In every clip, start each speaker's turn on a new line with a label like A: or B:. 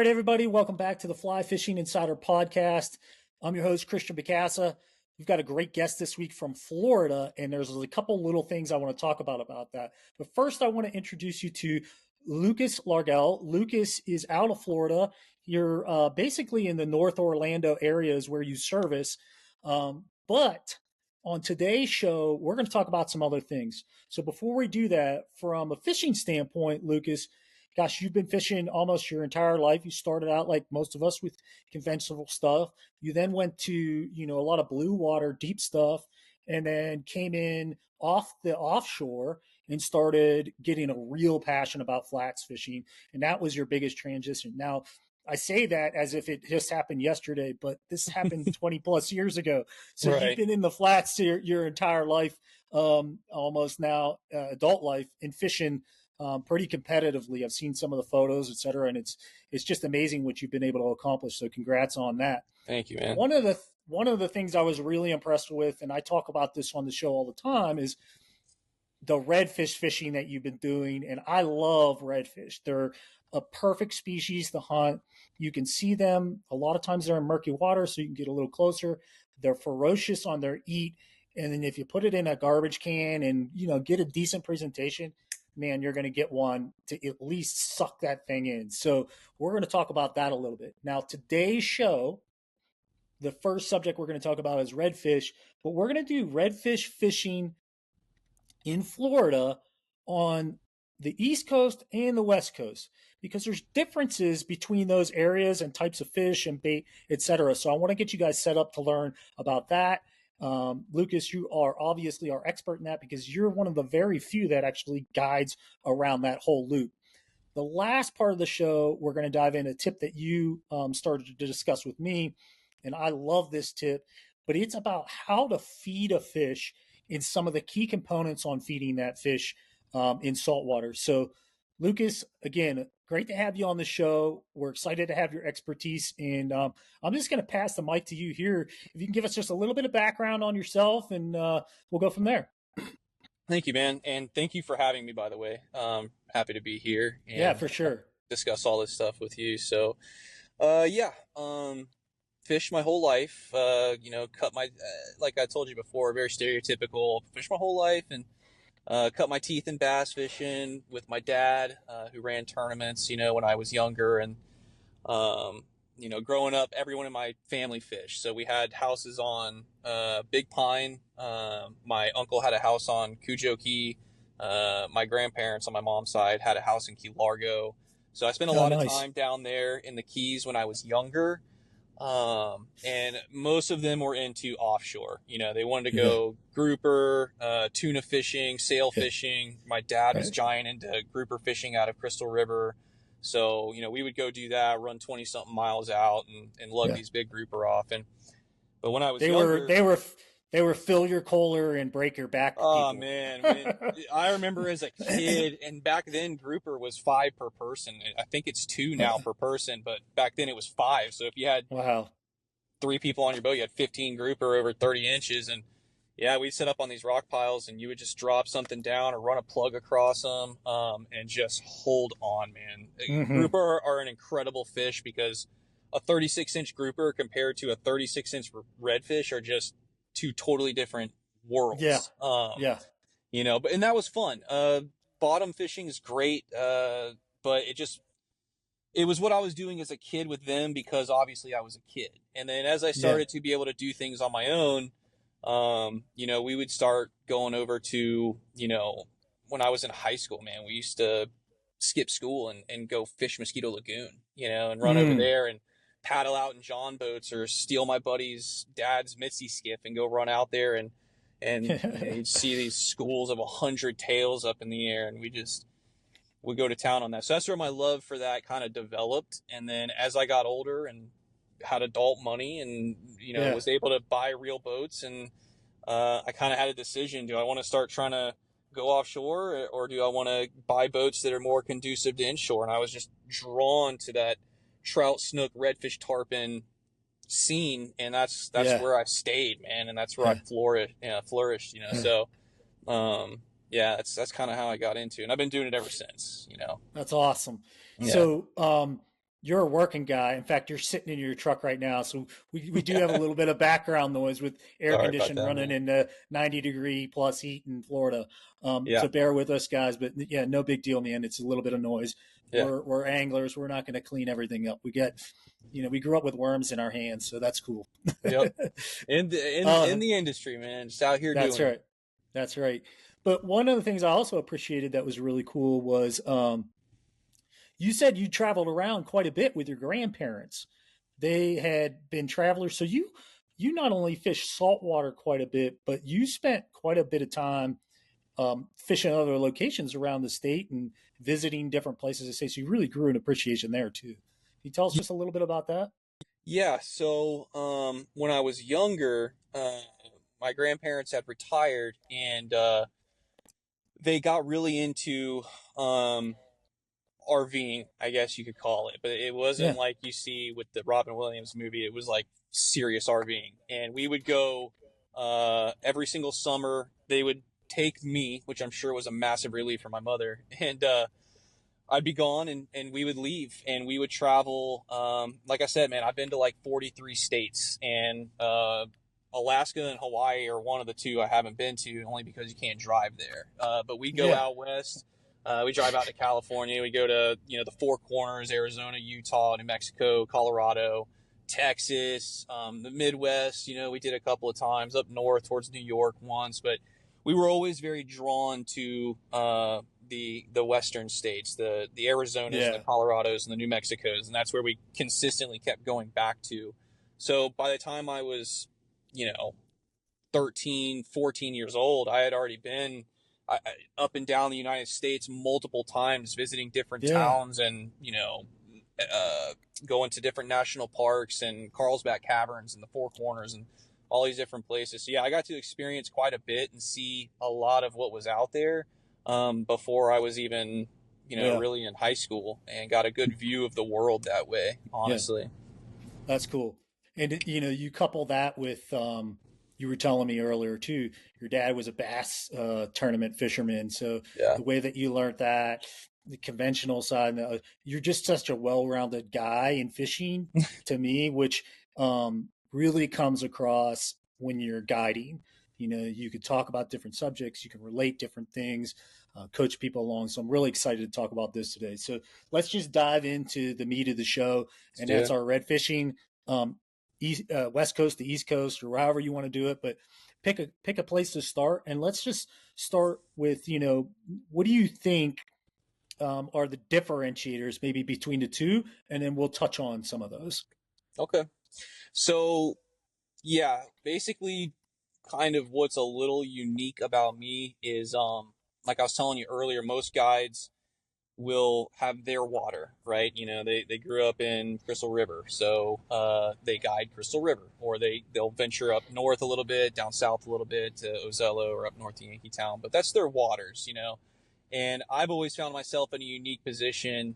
A: right, everybody. Welcome back to the Fly Fishing Insider Podcast. I'm your host, Christian Bacasa. We've got a great guest this week from Florida, and there's a couple little things I want to talk about that. But first, I want to introduce you to Lucas Largel. Lucas is out of Florida. You're basically in the North Orlando areas where you service. But on today's show, we're going to talk about some other things. So before we do that, from a fishing standpoint, Lucas, gosh, you've been fishing almost your entire life. You started out like most of us with conventional stuff. You then went to, a lot of blue water, deep stuff, and then came in off the offshore and started getting a real passion about flats fishing. And that was your biggest transition. Now, I say that as if it just happened yesterday, but this happened 20 plus years ago. So
B: Right.
A: You've been in the flats your entire life, almost now, adult life, and fishing pretty competitively. I've seen some of the photos, et cetera, and it's just amazing what you've been able to accomplish. So congrats on that.
B: Thank you, man.
A: One of the things I was really impressed with, and I talk about this on the show all the time, is the redfish fishing that you've been doing. And I love redfish. They're a perfect species to hunt. You can see them. A lot of times they're in murky water, so you can get a little closer. They're ferocious on their eat. And then if you put it in a garbage can and, get a decent presentation, man, you're going to get one to at least suck that thing in. So we're going to talk about that a little bit. Now, today's show, the first subject we're going to talk about is redfish, but we're going to do redfish fishing in Florida on the East Coast and the West Coast, because there's differences between those areas and types of fish and bait, et cetera. So I want to get you guys set up to learn about that. Lucas, you are obviously our expert in that because you're one of the very few that actually guides around that whole loop. The last part of the show, we're going to dive in a tip that you started to discuss with me, and I love this tip, but it's about how to feed a fish and some of the key components on feeding that fish in saltwater. So, Lucas, again, great to have you on the show. We're excited to have your expertise. And I'm just going to pass the mic to you here. If you can give us just a little bit of background on yourself, and we'll go from there.
B: Thank you, man. And thank you for having me, by the way. Happy to be here. And
A: yeah, for sure.
B: Discuss all this stuff with you. So, fish my whole life, cut my, like I told you before, very stereotypical, fish my whole life, and cut my teeth in bass fishing with my dad, who ran tournaments, when I was younger. And, growing up, everyone in my family fished. So we had houses on Big Pine. My uncle had a house on Cujo Key. My grandparents on my mom's side had a house in Key Largo. So I spent a lot of time down there in the Keys when I was younger. And most of them were into offshore. They wanted to go grouper, tuna fishing, sail fishing. My dad was giant into grouper fishing out of Crystal River. So, we would go do that, run 20 something miles out and lug these big grouper off. But when I was younger,
A: they were fill your Kohler and break your back.
B: Oh man. I remember as a kid, and back then grouper was 5 per person. I think it's 2 now per person, but back then it was 5. So if you had 3 people on your boat, you had 15 grouper over 30 inches. And we'd set up on these rock piles and you would just drop something down or run a plug across them, and just hold on, man. Mm-hmm. Grouper are an incredible fish because a 36-inch grouper compared to a 36-inch redfish are just 2 totally different worlds.
A: And
B: that was fun. Bottom fishing is great. But it was what I was doing as a kid with them because obviously I was a kid. And then as I started to be able to do things on my own, we would start going over to, when I was in high school, man, we used to skip school and go fish Mosquito Lagoon, and run over there and paddle out in John boats or steal my buddy's dad's Mitzi skiff and go run out there and you'd see these schools of 100 tails up in the air, and we go to town on that. So that's where my love for that kind of developed. And then as I got older and had adult money and was able to buy real boats, and I kind of had a decision: do I want to start trying to go offshore, or do I want to buy boats that are more conducive to inshore? And I was just drawn to that trout, snook, redfish, tarpon scene, and that's where I stayed, man, and that's where I flourished. So that's kind of how I got into it, and I've been doing it ever since.
A: That's awesome.
B: Yeah.
A: So you're a working guy. In fact, you're sitting in your truck right now. So we do have a
B: Yeah.
A: little bit of background noise with air
B: Sorry about
A: condition
B: that,
A: running
B: man.
A: in the 90-degree plus heat in Florida.
B: Yeah.
A: So bear with us, guys. But yeah, no big deal, man. It's a little bit of noise.
B: Yeah.
A: We're anglers. We're not going to clean everything up. We get, we grew up with worms in our hands, so that's cool.
B: Yep. In
A: uh,
B: the industry, man. Just out here
A: that's
B: doing it.
A: right. That's right. But one of the things I also appreciated that was really cool was you said you traveled around quite a bit with your grandparents. They had been travelers, so you not only fished saltwater quite a bit, but you spent quite a bit of time fishing other locations around the state and visiting different places to say. So you really grew an appreciation there too. Can you tell us just a little bit about that?
B: Yeah, so when I was younger, my grandparents had retired, and they got really into um, RVing, I guess you could call it. But it wasn't
A: Yeah,
B: like you see with the Robin Williams movie. It was like serious RVing, and we would go every single summer. They would take me, which I'm sure was a massive relief for my mother, and I'd be gone, and we would leave and we would travel. Like I said, man, I've been to like 43 states, and Alaska and Hawaii are one of the two I haven't been to, only because you can't drive there. But we go
A: yeah,
B: out west. We drive out to California. We go to the Four Corners, Arizona, Utah, New Mexico, Colorado, Texas, the Midwest. We did a couple of times up north towards New York once, but we were always very drawn to the western states, the Arizonas and the
A: yeah,
B: Colorados and the New Mexicos, and that's where we consistently kept going back to. So by the time I was, you know, 13, 14 years old, I had already been up and down the United States multiple times, visiting different
A: yeah.
B: towns, and uh, going to different national parks and Carlsbad Caverns and the Four Corners and all these different places. So yeah, I got to experience quite a bit and see a lot of what was out there before I was even
A: Yeah,
B: really in high school, and got a good view of the world that way.
A: yeah.
B: Honestly,
A: That's cool. And you couple that with you were telling me earlier too. Your dad was a bass tournament fisherman, so
B: yeah,
A: the way that you learned that, the conventional side, you're just such a well-rounded guy in fishing to me, which really comes across when you're guiding. You could talk about different subjects, you can relate different things, coach people along. So I'm really excited to talk about this today. So let's just dive into the meat of the show,
B: let's
A: and
B: do
A: that's
B: it.
A: our red fishing, West Coast to East Coast, or however you want to do it. But pick a place to start, and let's just start with what do you think are the differentiators maybe between the two, and then we'll touch on some of those.
B: Okay, so yeah, basically, kind of what's a little unique about me is like I was telling you earlier, most guides will have their water, right? They grew up in Crystal River, so they guide Crystal River, or they'll venture up north a little bit, down south a little bit to Ozello or up north to Yankeetown, but that's their waters. And I've always found myself in a unique position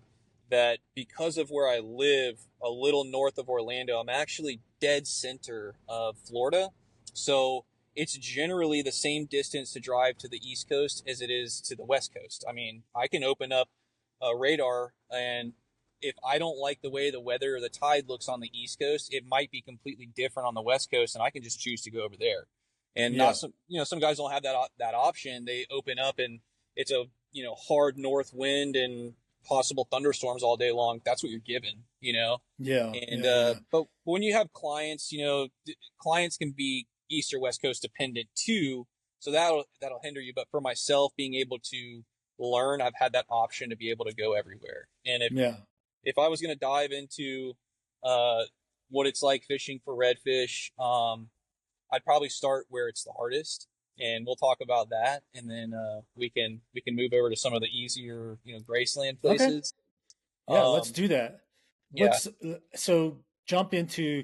B: that, because of where I live, a little north of Orlando, I'm actually dead center of Florida. So it's generally the same distance to drive to the East Coast as it is to the West Coast. I mean, I can open up a radar, and if I don't like the way the weather or the tide looks on the East Coast, it might be completely different on the West Coast, and I can just choose to go over there. And not
A: Yeah,
B: some guys don't have that option. They open up and it's a hard north wind and possible thunderstorms all day long. That's what you're given.
A: yeah,
B: And
A: yeah, yeah,
B: but when you have clients, clients can be East or West Coast dependent too, so that'll hinder you. But for myself, being able to learn, I've had that option to be able to go everywhere. And
A: yeah.
B: if I was going to dive into uh, what it's like fishing for redfish, I'd probably start where it's the hardest, and we'll talk about that, and then we can move over to some of the easier Graceland
A: Okay,
B: places.
A: yeah. Let's
B: Um,
A: do that.
B: yeah,
A: So jump into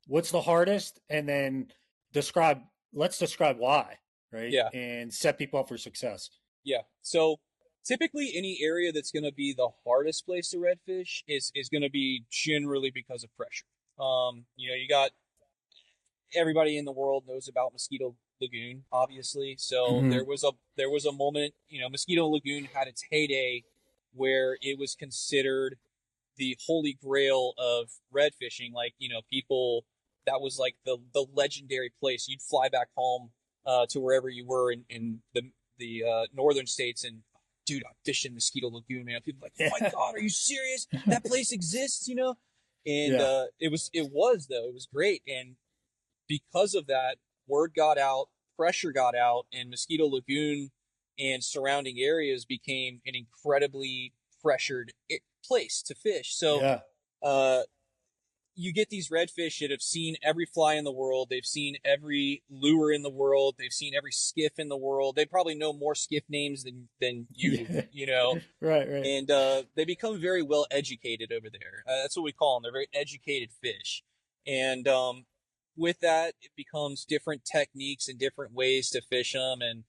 A: what's the hardest, and then describe. Let's describe why, right,
B: yeah,
A: and set people up for success.
B: yeah. So typically, any area that's going to be the hardest place to redfish is going to be generally because of pressure. You got everybody in the world knows about Mosquito Lagoon, obviously. So
A: Mm-hmm.
B: there was a moment, Mosquito Lagoon had its heyday where it was considered the holy grail of red fishing. Like, people, that was like the legendary place. You'd fly back home to wherever you were in the northern states, and dude, I fished in Mosquito Lagoon, man. People are like, oh my God, are you serious? That place exists, And
A: Yeah.
B: it was great. And because of that, word got out, pressure got out, and Mosquito Lagoon and surrounding areas became an incredibly pressured place to fish. So
A: Yeah.
B: uh, you get these redfish that have seen every fly in the world. They've seen every lure in the world. They've seen every skiff in the world. They probably know more skiff names than you do,
A: Yeah.
B: you know?
A: Right. Right.
B: And they become very well educated over there. That's what we call them. They're very educated fish. And with that, it becomes different techniques and different ways to fish them. And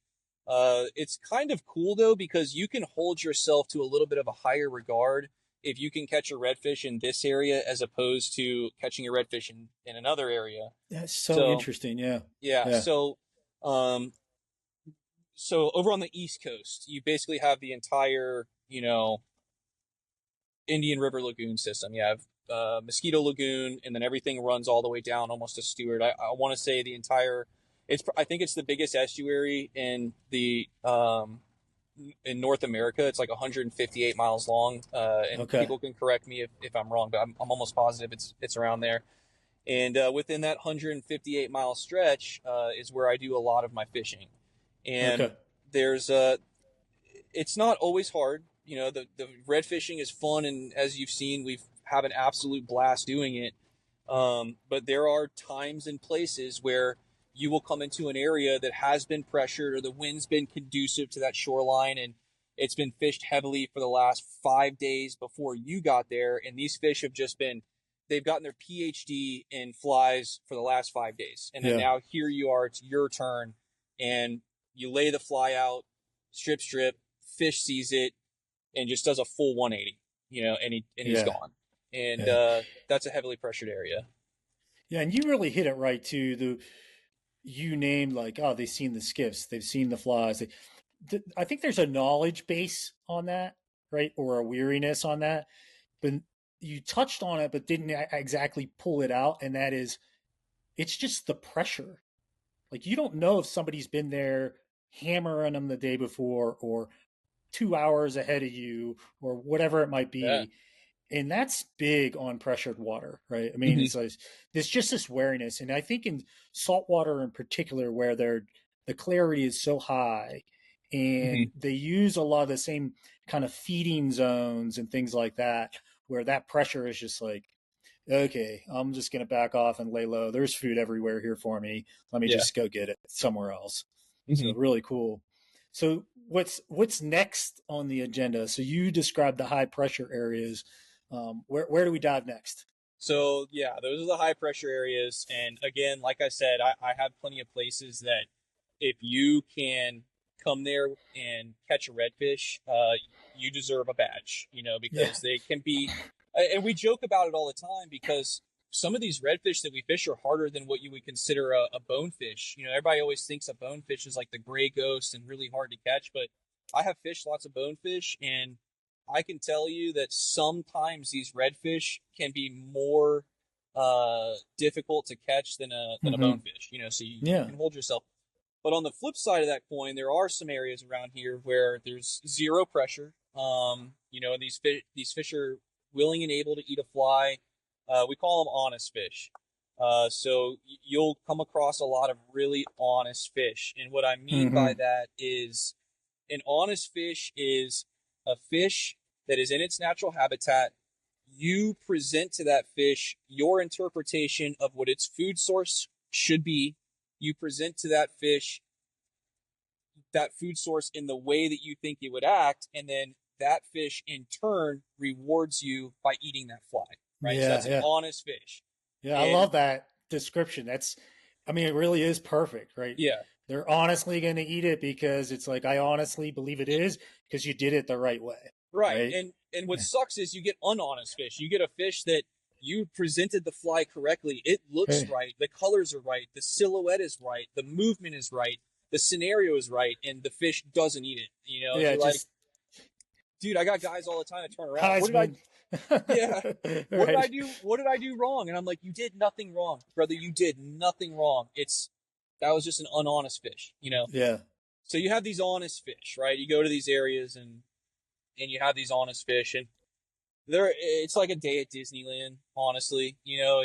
B: it's kind of cool, though, because you can hold yourself to a little bit of a higher regard if you can catch a redfish in this area as opposed to catching a redfish in another area.
A: That's so
B: So,
A: interesting. Yeah.
B: yeah.
A: Yeah.
B: Um, so over on the East Coast, you basically have the entire, Indian River Lagoon system. You have Mosquito Lagoon, and then everything runs all the way down almost to Stewart. I want to say the entire. I think it's the biggest estuary in North America. It's like 158 miles long, and
A: Okay.
B: people can correct me if I'm wrong, but I'm almost positive it's around there. And within that 158-mile stretch is where I do a lot of my fishing. And
A: Okay.
B: there's it's not always hard. The red fishing is fun, and as you've seen, we've have an absolute blast doing it. But there are times and places where you will come into an area that has been pressured, or the wind's been conducive to that shoreline, and it's been fished heavily for the last 5 days before you got there. And these fish have they've gotten their PhD in flies for the last 5 days. And then
A: Yeah.
B: now here you are, it's your turn, and you lay the fly out, strip, fish sees it, and just does a full 180, and he's
A: Yeah.
B: gone. And
A: Yeah.
B: that's a heavily pressured area.
A: Yeah. And you really hit it right too. You named like, oh, they've seen the skiffs, they've seen the flies. I think there's a knowledge base on that, right? Or a weariness on that. But you touched on it, but didn't exactly pull it out. And that is, it's just the pressure. Like, you don't know if somebody's been there hammering them the day before or 2 hours ahead of you or whatever it might
B: Yeah.
A: be. And that's big on pressured water, right? I mean,
B: Mm-hmm.
A: it's like there's just this wariness. And I think in saltwater in particular, where the clarity is so high and
B: Mm-hmm.
A: they use a lot of the same kind of feeding zones and things like that, where that pressure is just like, okay, I'm just going to back off and lay low. There's food everywhere here for me. Let me
B: Yeah.
A: just go get it somewhere else.
B: Mm-hmm.
A: So really cool. So what's next on the agenda? So you described the high pressure areas. Where do we dive next?
B: So yeah, those are the high pressure areas. And again, like I said, I have plenty of places that if you can come there and catch a redfish, you deserve a badge,
A: Yeah.
B: because they can be, and we joke about it all the time because some of these redfish that we fish are harder than what you would consider a bonefish. Everybody always thinks a bonefish is like the gray ghost and really hard to catch, but I have fished lots of bonefish, and I can tell you that sometimes these redfish can be more difficult to catch than a
A: Mm-hmm.
B: bonefish. So you
A: Yeah.
B: can hold yourself. But on the flip side of that coin, there are some areas around here where there's zero pressure. These fish are willing and able to eat a fly. We call them honest fish. So you'll come across a lot of really honest fish. And what I mean by
A: Mm-hmm.
B: that is an honest fish is a fish that is in its natural habitat. You present to that fish your interpretation of what its food source should be. You present to that fish that food source in the way that you think it would act, and then that fish in turn rewards you by eating that fly, right? So
A: Yeah.
B: that's an
A: Yeah.
B: honest fish.
A: Yeah. I
B: And
A: love that description. I mean, it really is perfect, right?
B: yeah,
A: They're honestly going to eat it because it's like, I honestly believe it is because you did it the right way,
B: right.
A: right?
B: And what sucks is you get unhonest fish. You get a fish that you presented the fly correctly. It looks
A: Hey.
B: right. The colors are right. The silhouette is right. The movement is right. The scenario is right, and the fish doesn't eat it.
A: Yeah.
B: You're like,
A: Just
B: dude, I got guys all the time that turn around. What did I?
A: Heisman.
B: Yeah. What did I
A: Right.
B: do? What did I do wrong? And I'm like, you did nothing wrong, brother. You did nothing wrong. That was just an unhonest fish, you know?
A: Yeah.
B: So you have these honest fish, right? You go to these areas and you have these honest fish, and it's like a day at Disneyland, honestly. You know,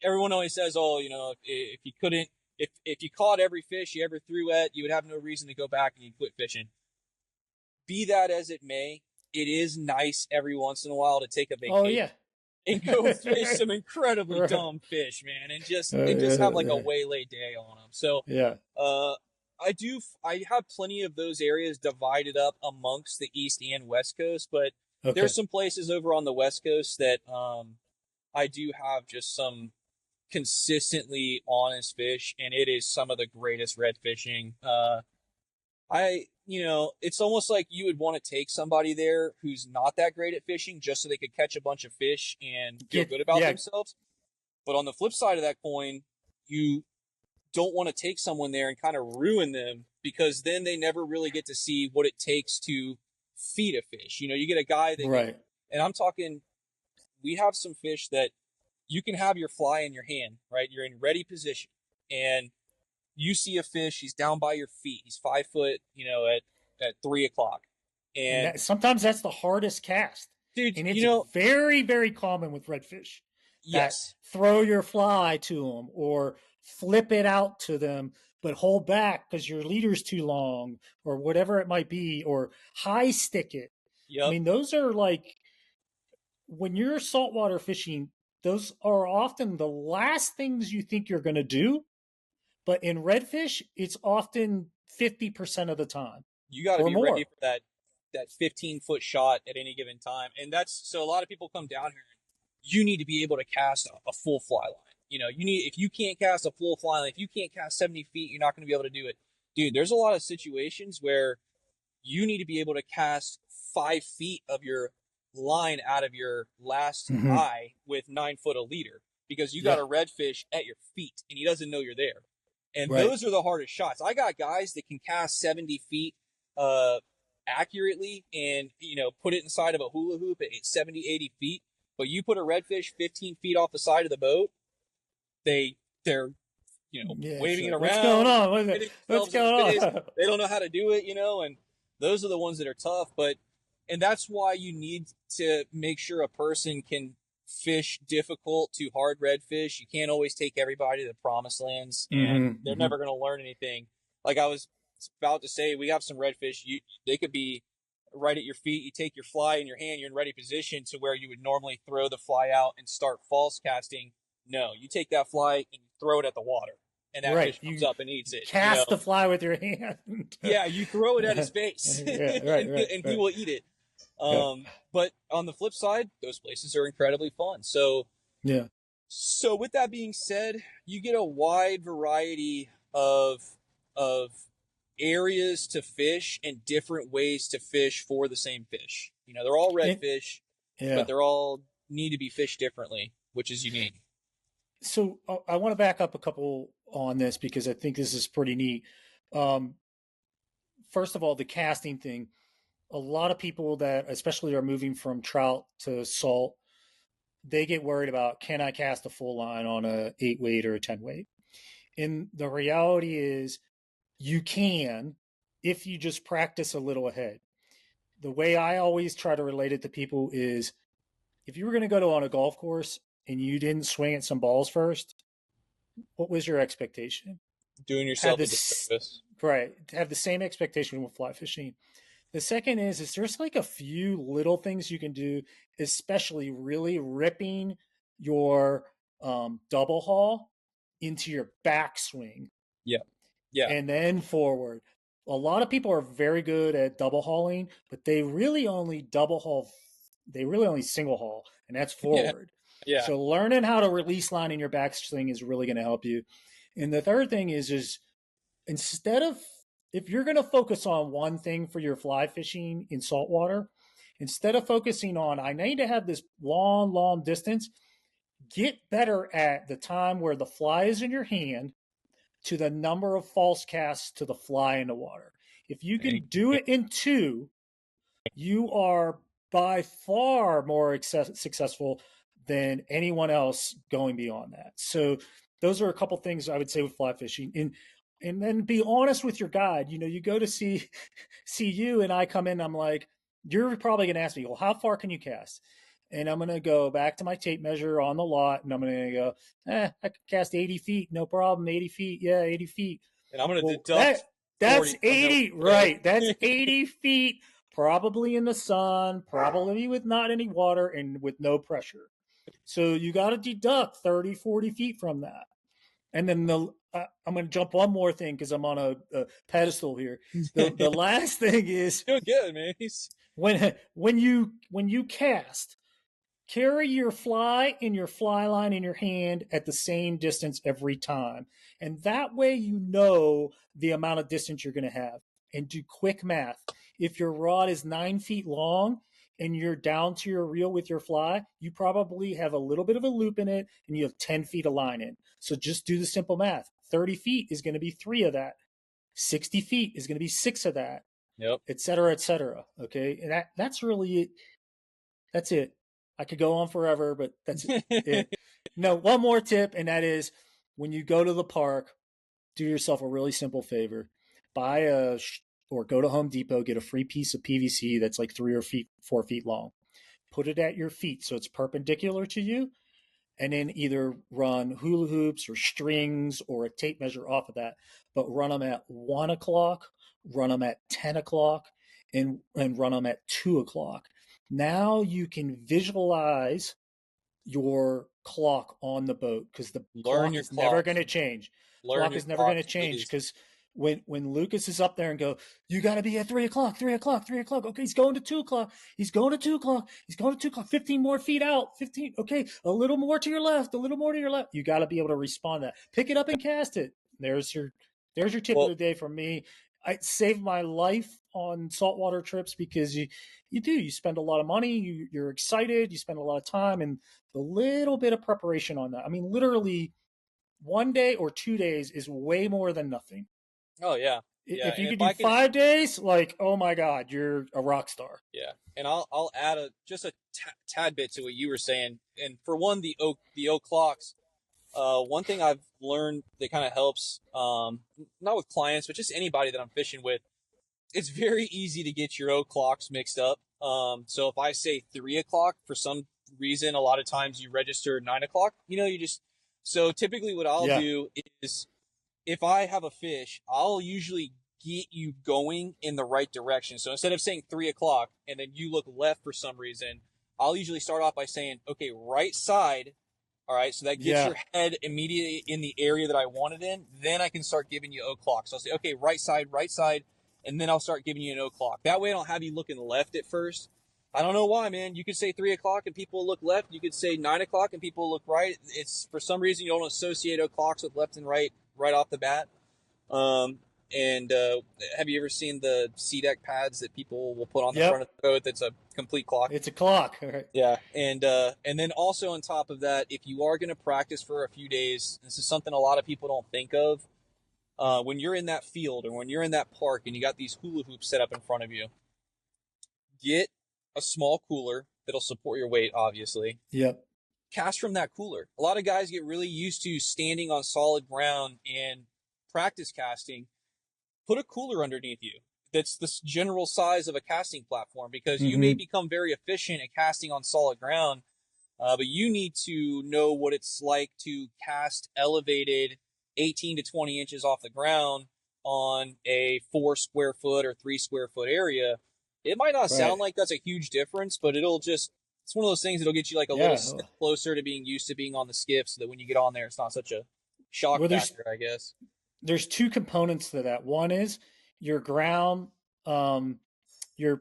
B: everyone always says, oh, you know, if you couldn't, if you caught every fish you ever threw at, you would have no reason to go back and you'd quit fishing. Be that as it may, it is nice every once in a while to take a
A: Oh
B: vacation
A: yeah.
B: and go fish some incredibly
A: Right.
B: dumb fish, man, and just
A: Yeah,
B: have like a
A: yeah.
B: waylay day on them. So,
A: Yeah.
B: uh, I have plenty of those areas divided up amongst the East and West Coast, but there's
A: Okay.
B: some places over on the West Coast that I do have just some consistently honest fish, and it is some of the greatest red fishing. You know, it's almost like you would want to take somebody there who's not that great at fishing just so they could catch a bunch of fish and feel good about
A: Yeah.
B: themselves. But on the flip side of that coin, you don't want to take someone there and kind of ruin them because then they never really get to see what it takes to feed a fish. You know, you get a guy that
A: Right.
B: and I'm talking, we have some fish that you can have your fly in your hand, right? You're in ready position and you see a fish, he's down by your feet. He's 5 foot, you know, at 3 o'clock.
A: And
B: And
A: sometimes that's the hardest cast.
B: dude,
A: And
B: you
A: it's
B: know,
A: very, very common with redfish that
B: yes.
A: throw your fly to them or flip it out to them, but hold back because your leader's too long or whatever it might be, or high stick it. I
B: Yep.
A: mean, those are like when you're saltwater fishing, those are often the last things you think you're going to do. But in redfish, it's often 50% of the time
B: You got to
A: or
B: be ready
A: more.
B: for that 15-foot shot at any given time. And that's so a lot of people come down here and you need to be able to cast a full fly line. You know, if you can't cast a full fly line, if you can't cast 70 feet, you're not going to be able to do it. Dude, there's a lot of situations where you need to be able to cast 5 feet of your line out of your last
A: Mm-hmm.
B: eye with 9 foot of leader because you got
A: Yeah.
B: a redfish at your feet and he doesn't know you're there. And
A: Right.
B: those are the hardest shots. I got guys that can cast 70 feet uh, accurately and, you know, put it inside of a hula hoop at 70, 80 feet. But you put a redfish 15 feet off the side of the boat, they're, you know,
A: Yeah. It's
B: waving it
A: like, what's going
B: around,
A: on?
B: hitting
A: What's
B: themselves in the
A: going
B: face.
A: on?
B: They don't know how to do it, you know, and those are the ones that are tough. And that's why you need to make sure a person can fish difficult to hard redfish. You can't always take everybody to the promised lands, and
A: Mm-hmm.
B: they're
A: Mm-hmm.
B: never going to learn anything. Like I was about to say, we have some redfish. They could be right at your feet. You take your fly in your hand, you're in ready position to where you would normally throw the fly out and start false casting. No, you take that fly and you throw it at the water, and that
A: Right.
B: fish comes
A: You
B: up and eats it. You know,
A: cast the fly with your hand.
B: yeah, you throw it at his
A: Yeah.
B: face,
A: Yeah. Right. Right.
B: and he
A: Right.
B: will eat it.
A: Yeah.
B: But on the flip side, those places are incredibly fun.
A: Yeah.
B: So with that being said, you get a wide variety of areas to fish and different ways to fish for the same fish. You know, they're all
A: And,
B: redfish, but
A: yeah.
B: they're all need to be fished differently, which is unique.
A: So I want to back up a couple on this because I think this is pretty neat. Um, First of all, the casting thing. A lot of people that, especially, are moving from trout to salt, they get worried about, can I cast a full line on a 8 weight or a 10 weight? And the reality is, you can if you just practice a little ahead. The way I always try to relate it to people is, if you were going to go to on a golf course and you didn't swing at some balls first, what was your expectation?
B: Doing
A: Have
B: yourself a
A: this
B: disservice.
A: right. Have the same expectation with fly fishing. The second is there's like a few little things you can do, especially really ripping your double haul into your backswing
B: Yeah, yeah,
A: and then forward. A lot of people are very good at double hauling, but they really only double haul, they really only single haul, and that's
B: yeah,
A: forward.
B: yeah.
A: So learning how to release line in your backswing is really going to help you. And the third thing is instead of, if you're going to focus on one thing for your fly fishing in saltwater, instead of focusing on, I need to have this long, long distance, get better at the time where the fly is in your hand to the number of false casts to the fly in the water. If you can do it in two, you are by far more successful than anyone else going beyond that. So those are a couple things I would say with fly fishing. And then be honest with your guide. You go to see you, and I come in, I'm like, you're probably going to ask me, well, how far can you cast? And I'm going to go back to my tape measure on the lot, and I'm going to go, I can cast 80 feet, no problem. 80 feet, yeah, 80 feet.
B: And I'm going to
A: Well,
B: deduct
A: that's
B: 40 from that.
A: 80, right? That's 80 feet, probably in the sun, probably with not any water and with no pressure. So you got to deduct 30, 40 feet from that. And then I'm going to jump one more thing because I'm on a pedestal here. The last thing is,
B: doing good, man.
A: when you cast, carry your fly and your fly line in your hand at the same distance every time. And that way you know the amount of distance you're going to have. And do quick math. If your rod is 9 feet long and you're down to your reel with your fly, you probably have a little bit of a loop in it and you have 10 feet of line in. So just do the simple math. 30 feet is going to be 3 of that. 60 feet is going to be 6 of that.
B: Yep.
A: Et cetera, et cetera. Okay. And that's really it. That's it. I could go on forever, but that's it. No, one more tip, and that is when you go to the park, do yourself a really simple favor. Or go to Home Depot, get a free piece of PVC that's like 4 feet long. Put it at your feet so it's perpendicular to you, and then either run hula hoops or strings or a tape measure off of that, but run them at 1 o'clock, run them at 10 o'clock, and run them at 2 o'clock. Now you can visualize your clock on the boat because the clock is never going to change. Clock is never going to change because when Lucas is up there and go, you got to be at 3 o'clock, 3 o'clock, 3 o'clock. Okay, he's going to 2 o'clock. He's going to 2 o'clock. He's going to 2 o'clock. 15 more feet out. 15. Okay, a little more to your left. A little more to your left. You got to be able to respond to that. Pick it up and cast it. There's your tip of the day from me. It saved my life on saltwater trips because you spend a lot of money, you're excited, you spend a lot of time, and the little bit of preparation on that. I mean, literally 1 day or 2 days is way more than nothing.
B: Oh yeah.
A: If you could do 5 days, like, oh my God, you're a rock star.
B: Yeah, and I'll add just a tad bit to what you were saying. And for one, the oak clocks. One thing I've learned that kind of helps, not with clients, but just anybody that I'm fishing with, it's very easy to get your oak clocks mixed up. So if I say 3 o'clock, for some reason, a lot of times you register 9 o'clock. So typically what I'll do is if I have a fish, I'll usually get you going in the right direction. So instead of saying 3 o'clock and then you look left for some reason, I'll usually start off by saying, okay, right side. All right, so that gets your head immediately in the area that I want it in. Then I can start giving you o'clock. So I'll say, okay, right side, and then I'll start giving you an o'clock. That way I don't have you looking left at first. I don't know why, man. You could say 3 o'clock and people look left. You could say 9 o'clock and people look right. It's for some reason you don't associate o'clocks with left and right off the bat. And have you ever seen the C-deck pads that people will put on the front of the boat that's a complete clock?
A: It's a clock. Right.
B: Yeah. And then also on top of that, if you are going to practice for a few days, this is something a lot of people don't think of. When you're in that field or when you're in that park and you got these hula hoops set up in front of you, get a small cooler that'll support your weight, obviously.
A: Yep.
B: Cast from that cooler. A lot of guys get really used to standing on solid ground and practice casting. Put a cooler underneath you that's the general size of a casting platform because you may become very efficient at casting on solid ground, but you need to know what it's like to cast elevated 18 to 20 inches off the ground on a 4 square foot or 3 square foot area. It might not sound like that's a huge difference, but it's one of those things that'll get you like a little step closer to being used to being on the skiff so that when you get on there, it's not such a shock factor, I guess.
A: There's 2 components to that. One is your ground, your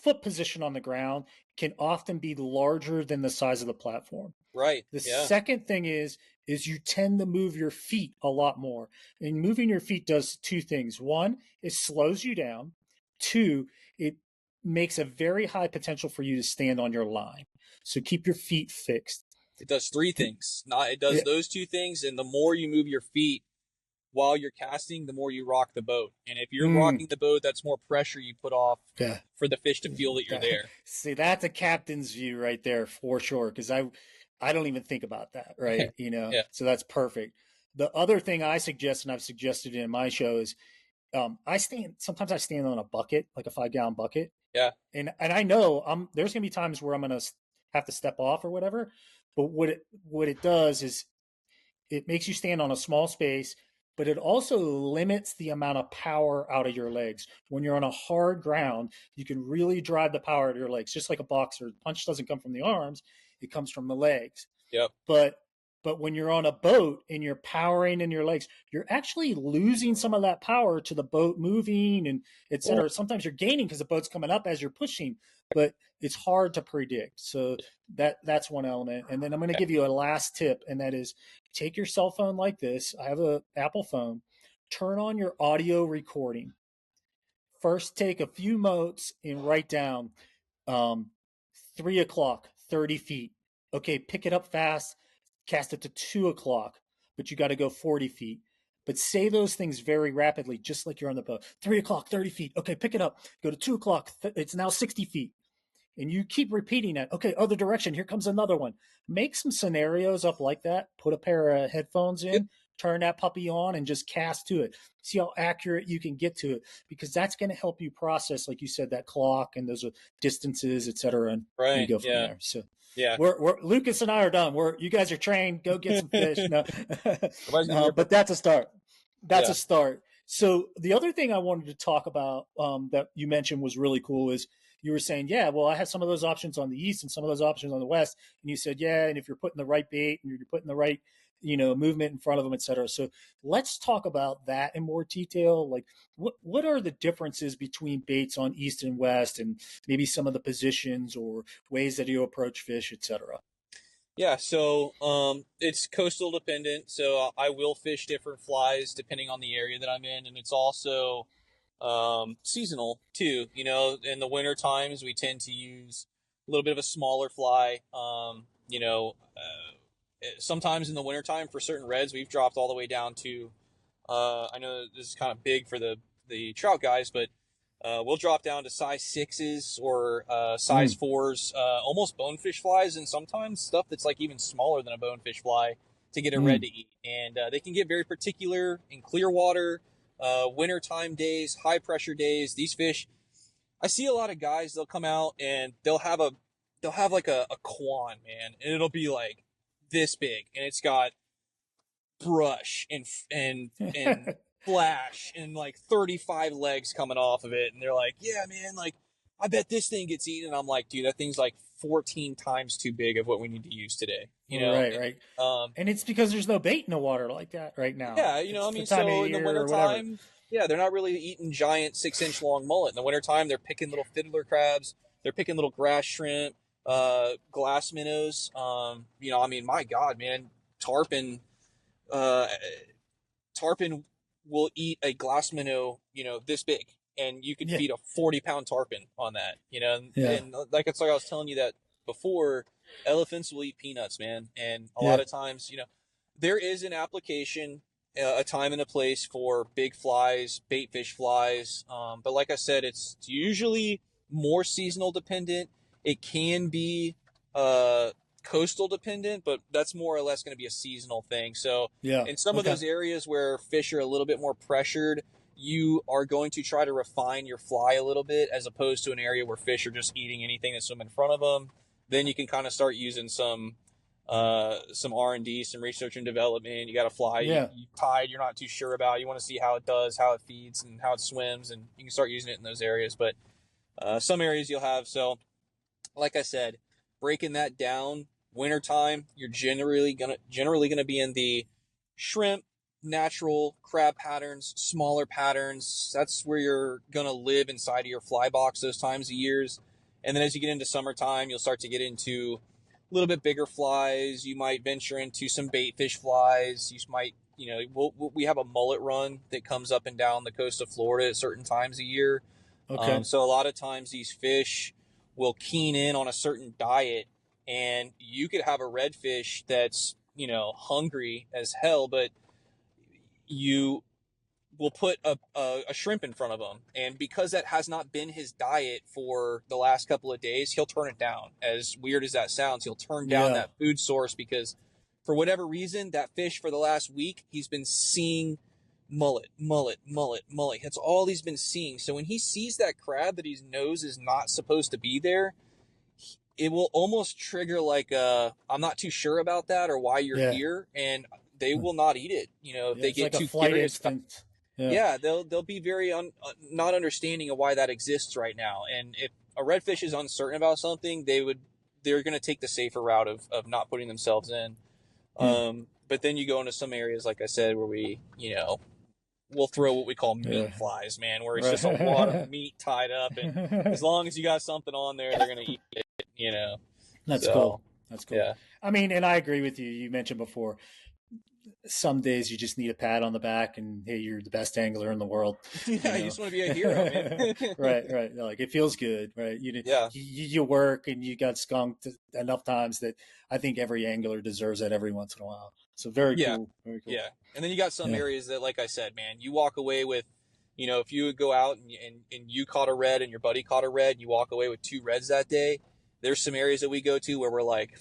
A: foot position on the ground can often be larger than the size of the platform.
B: Right.
A: The second thing is you tend to move your feet a lot more. And moving your feet does 2 things. One, it slows you down. 2, it makes a very high potential for you to stand on your line. So keep your feet fixed.
B: It does 3 things. It does those 2 things, and the more you move your feet, while you're casting, the more you rock the boat. And if you're
A: Mm,
B: rocking the boat, that's more pressure you put off
A: yeah.
B: for the fish to feel that you're there.
A: See, that's a captain's view right there for sure. Because I don't even think about that, right?
B: Yeah,
A: So that's perfect. The other thing I suggest, and I've suggested in my show, is sometimes I stand on a bucket, like a 5 gallon bucket,
B: yeah,
A: and I know there's gonna be times where I'm gonna have to step off or whatever. But what it does is it makes you stand on a small space, but it also limits the amount of power out of your legs. When you're on a hard ground, you can really drive the power out of your legs, just like a boxer. The punch doesn't come from the arms, it comes from the legs.
B: yep,
A: But when you're on a boat and you're powering in your legs, you're actually losing some of that power to the boat moving and et cetera. Sometimes you're gaining because the boat's coming up as you're pushing, but it's hard to predict. So that's one element. And then I'm going to give you a last tip, and that is take your cell phone like this. I have a Apple phone. Turn on your audio recording. First, take a few notes and write down um, 3 o'clock, 30 feet. Okay, pick it up fast, cast it to 2 o'clock, but you got to go 40 feet. But say those things very rapidly, just like you're on the boat. 3 o'clock, 30 feet. Okay, pick it up. Go to 2 o'clock. It's now 60 feet. And you keep repeating that. Okay, other direction. Here comes another one. Make some scenarios up like that. Put a pair of headphones
B: yep,
A: in, turn that puppy on, and just cast to it. See how accurate you can get to it, because that's going to help you process, like you said, that clock and those distances, et cetera, and
B: right,
A: go from
B: yeah,
A: there. So
B: yeah.
A: we're Lucas and I are done. You guys are trained. Go get some fish. No,
B: Everybody's gonna be here for a
A: but
B: fun.
A: that's a start. That's
B: Yeah,
A: a start. So the other thing I wanted to talk about that you mentioned was really cool is you were saying, yeah, well, I have some of those options on the east and some of those options on the west, and you said, yeah, and if you're putting the right bait and you're putting the right movement in front of them, et cetera. So let's talk about that in more detail. Like, what are the differences between baits on east and west, and maybe some of the positions or ways that you approach fish, et cetera.
B: yeah. So it's coastal dependent. So I will fish different flies depending on the area that I'm in, and it's also seasonal too. In the winter times we tend to use a little bit of a smaller fly. Sometimes in the wintertime for certain reds we've dropped all the way down to I know this is kind of big for the trout guys, but we'll drop down to size sixes or size
A: Mm,
B: fours, almost bonefish flies, and sometimes stuff that's like even smaller than a bonefish fly to get a red
A: mm.
B: to eat. And they can get very particular in clear water, wintertime days, high pressure days. These fish, I see a lot of guys. They'll come out and they'll have like a quan, man, and it'll be like this big, and it's got brush and flash and like 35 legs coming off of it, and they're like, yeah man, like I bet this thing gets eaten. And I'm like, dude, that thing's like 14 times too big of what we need to use today,
A: Right, right. And it's because there's no bait in the water like that right now.
B: yeah,
A: It's
B: I
A: the
B: mean,
A: time of
B: so in the
A: year or whatever.
B: wintertime, yeah, they're not really eating giant 6-inch long mullet. In the wintertime, they're picking little fiddler crabs, they're picking little grass shrimp, glass minnows. I mean, my god, man, tarpon uh tarpon will eat a glass minnow, this big, and you could
A: Yeah,
B: feed a 40-pound tarpon on that,
A: yeah,
B: and like it's like I was telling you that before, elephants will eat peanuts, man, and a lot
A: yeah.
B: of times, there is an application, a time and a place for big flies, bait fish flies, but like I said, it's usually more seasonal dependent. It can be uh, coastal dependent, but that's more or less going to be a seasonal thing. So
A: Yeah.
B: in some of
A: Okay.
B: those areas where fish are a little bit more pressured, you are going to try to refine your fly a little bit as opposed to an area where fish are just eating anything that's swim in front of them. Then you can kind of start using some R&D, some research and development. You got a fly
A: Yeah.
B: you tied you're not too sure about. You want to see how it does, how it feeds, and how it swims, and you can start using it in those areas. But some areas you'll have. So like I said, breaking that down, wintertime, you're generally gonna be in the shrimp, natural crab patterns, smaller patterns. That's where you're gonna live inside of your fly box those times of years. And then as you get into summertime, you'll start to get into a little bit bigger flies. You might venture into some bait fish flies. You might, we have a mullet run that comes up and down the coast of Florida at certain times a year.
A: Okay.
B: So a lot of times these fish will keen in on a certain diet, and you could have a redfish that's hungry as hell, but you will put a shrimp in front of him, and because that has not been his diet for the last couple of days, he'll turn it down. As weird as that sounds, he'll turn down
A: Yeah.
B: that food source because for whatever reason, that fish for the last week, he's been seeing mullet, mullet, mullet, mullet. That's all he's been seeing. So when he sees that crab that he knows is not supposed to be there, it will almost trigger like I'm not too sure about that or why you're
A: Yeah.
B: here, and they will not eat it. You know, if
A: Yeah.
B: they
A: It's
B: get
A: like a
B: too
A: flight
B: curious about,
A: instinct. Yeah.
B: yeah, they'll be very not understanding of why that exists right now. And if a redfish is uncertain about something, they're going to take the safer route of not putting themselves in.
A: Yeah.
B: But then you go into some areas, like I said, where we'll throw what we call
A: Yeah.
B: meat flies, man, where it's just a lot of
A: Right.
B: meat tied up, and as long as you got something on there, they're going to eat it.
A: That's
B: So
A: cool. That's cool.
B: yeah.
A: I mean, and I agree with you. You mentioned before, some days you just need a pat on the back and hey, you're the best angler in the world.
B: Yeah, you just want to be a hero, man.
A: Right. Like it feels good, right?
B: Yeah.
A: You work and you got skunked enough times that I think every angler deserves that every once in a while. So very
B: Yeah.
A: cool. Very cool.
B: Yeah. And then you got some
A: Yeah.
B: areas that, like I said, man, you walk away with, if you would go out and you caught a red and your buddy caught a red, and you walk away with 2 reds that day. There's some areas that we go to where we're like,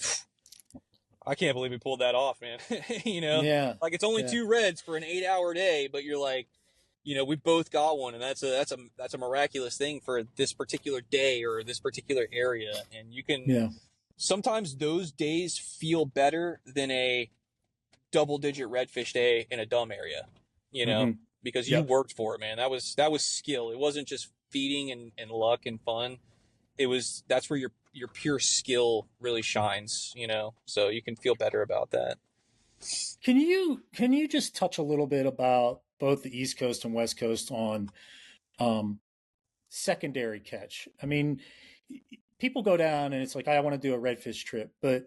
B: I can't believe we pulled that off, man.
A: Yeah.
B: Like it's only 2 reds for an 8-hour day, but you're like, we both got one, and that's a miraculous thing for this particular day or this particular area. And you can sometimes those days feel better than a double-digit redfish day in a dumb area, because you worked for it, man. That was skill. It wasn't just feeding and luck and fun. That's where your pure skill really shines, so you can feel better about that.
A: Can you just touch a little bit about both the East Coast and West Coast on secondary catch? I mean, people go down and it's like, I want to do a redfish trip, but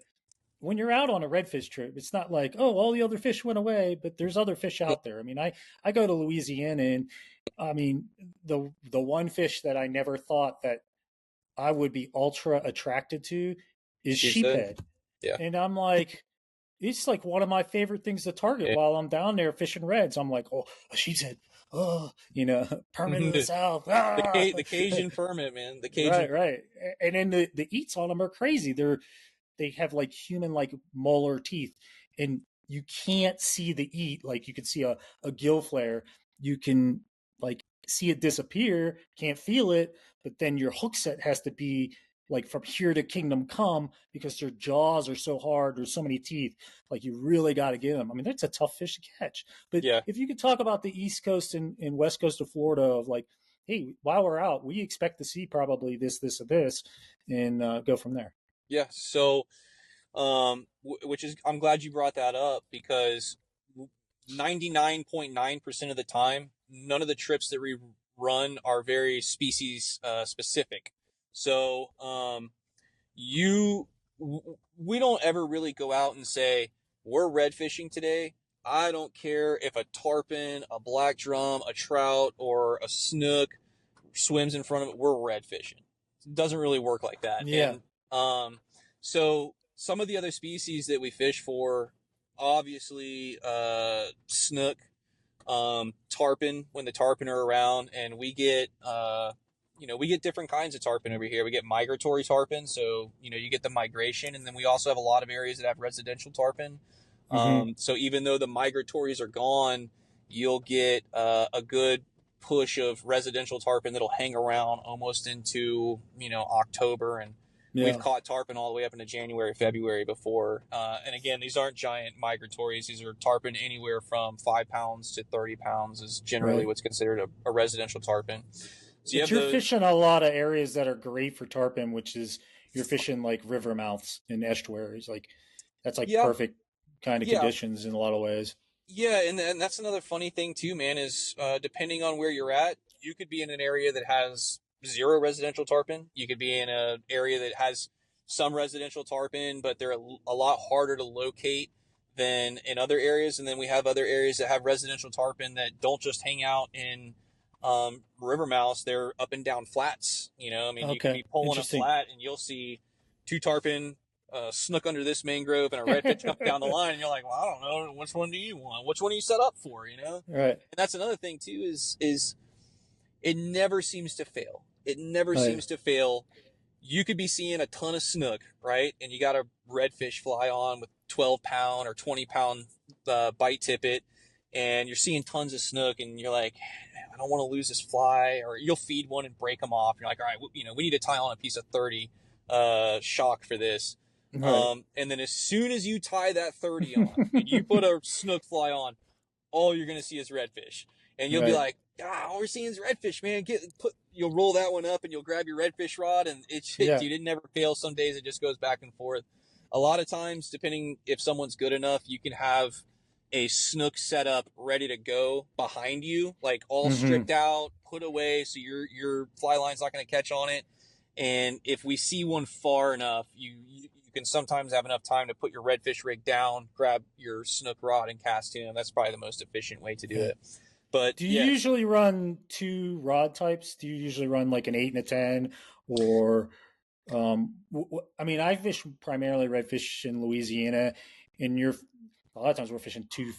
A: when you're out on a redfish trip, it's not like, oh, all the other fish went away, but there's other fish out there. I mean, I go to Louisiana, and I mean, the one fish that I never thought that I would be ultra attracted to is sheephead.
B: Yeah.
A: And I'm like, it's like one of my favorite things to target while I'm down there fishing reds. I'm like, oh, a sheep's head. Oh, permit of the South.
B: The Cajun permit, man. The Cajun.
A: Right. And then the eats on them are crazy. They have like human like molar teeth, and you can't see the eat. Like you can see a gill flare. You can like see it disappear, can't feel it, but then your hook set has to be like from here to kingdom come because their jaws are so hard. There's so many teeth. Like you really got to get them. I mean, that's a tough fish to catch. But if you could talk about the East Coast and West Coast of Florida of like, hey, while we're out, we expect to see probably this, and this, and go from there.
B: Yeah. So, which is, I'm glad you brought that up because 99.9% of the time, none of the trips that we run are very species specific. So, we don't ever really go out and say we're red fishing today. I don't care if a tarpon, a black drum, a trout, or a snook swims in front of it. We're red fishing. It doesn't really work like that.
A: Yeah.
B: And, so some of the other species that we fish for, obviously, snook, tarpon when the tarpon are around, and we get different kinds of tarpon over here. We get migratory tarpon, so you get the migration, and then we also have a lot of areas that have residential tarpon. So even though the migratories are gone, you'll get a good push of residential tarpon that'll hang around almost into October, and we've caught tarpon all the way up into January, February before. And again, these aren't giant migratories. These are tarpon anywhere from 5 pounds to 30 pounds is generally what's considered a residential tarpon. So
A: you're fishing a lot of areas that are great for tarpon, which is you're fishing like river mouths and estuaries. Like that's like perfect kind of conditions in a lot of ways.
B: Yeah, and that's another funny thing too, man, is depending on where you're at, you could be in an area that has 0 residential tarpon. You could be in an area that has some residential tarpon, but they're a lot harder to locate than in other areas. And then we have other areas that have residential tarpon that don't just hang out in river mouths. They're up and down flats. You can be pulling a flat and you'll see 2 tarpon snook under this mangrove and a redfish comes down the line, and you're like, well, I don't know, which one do you want? Which one are you set up for? You know?
A: Right.
B: And that's another thing too is it never seems to fail. It never seems to fail. You could be seeing a ton of snook, right? And you got a redfish fly on with 12-pound or 20-pound bite tippet, and you're seeing tons of snook, and you're like, I don't want to lose this fly. Or you'll feed one and break them off. You're like, all right, we need to tie on a piece of 30 shock for this.
A: Right.
B: And then as soon as you tie that 30 on and you put a snook fly on, all you're going to see is redfish. And you'll be like, all we're seeing is redfish, man. You'll roll that one up and you'll grab your redfish rod, and dude, it never fails. Some days it just goes back and forth. A lot of times, depending if someone's good enough, you can have a snook set up ready to go behind you, like all stripped out, put away, so your fly line's not going to catch on it. And if we see one far enough, you can sometimes have enough time to put your redfish rig down, grab your snook rod, and cast him. That's probably the most efficient way to do it. But
A: do you usually run 2 rod types? Do you usually run like an 8 and a 10, or I mean, I fish primarily redfish in Louisiana, and a lot of times we're fishing 2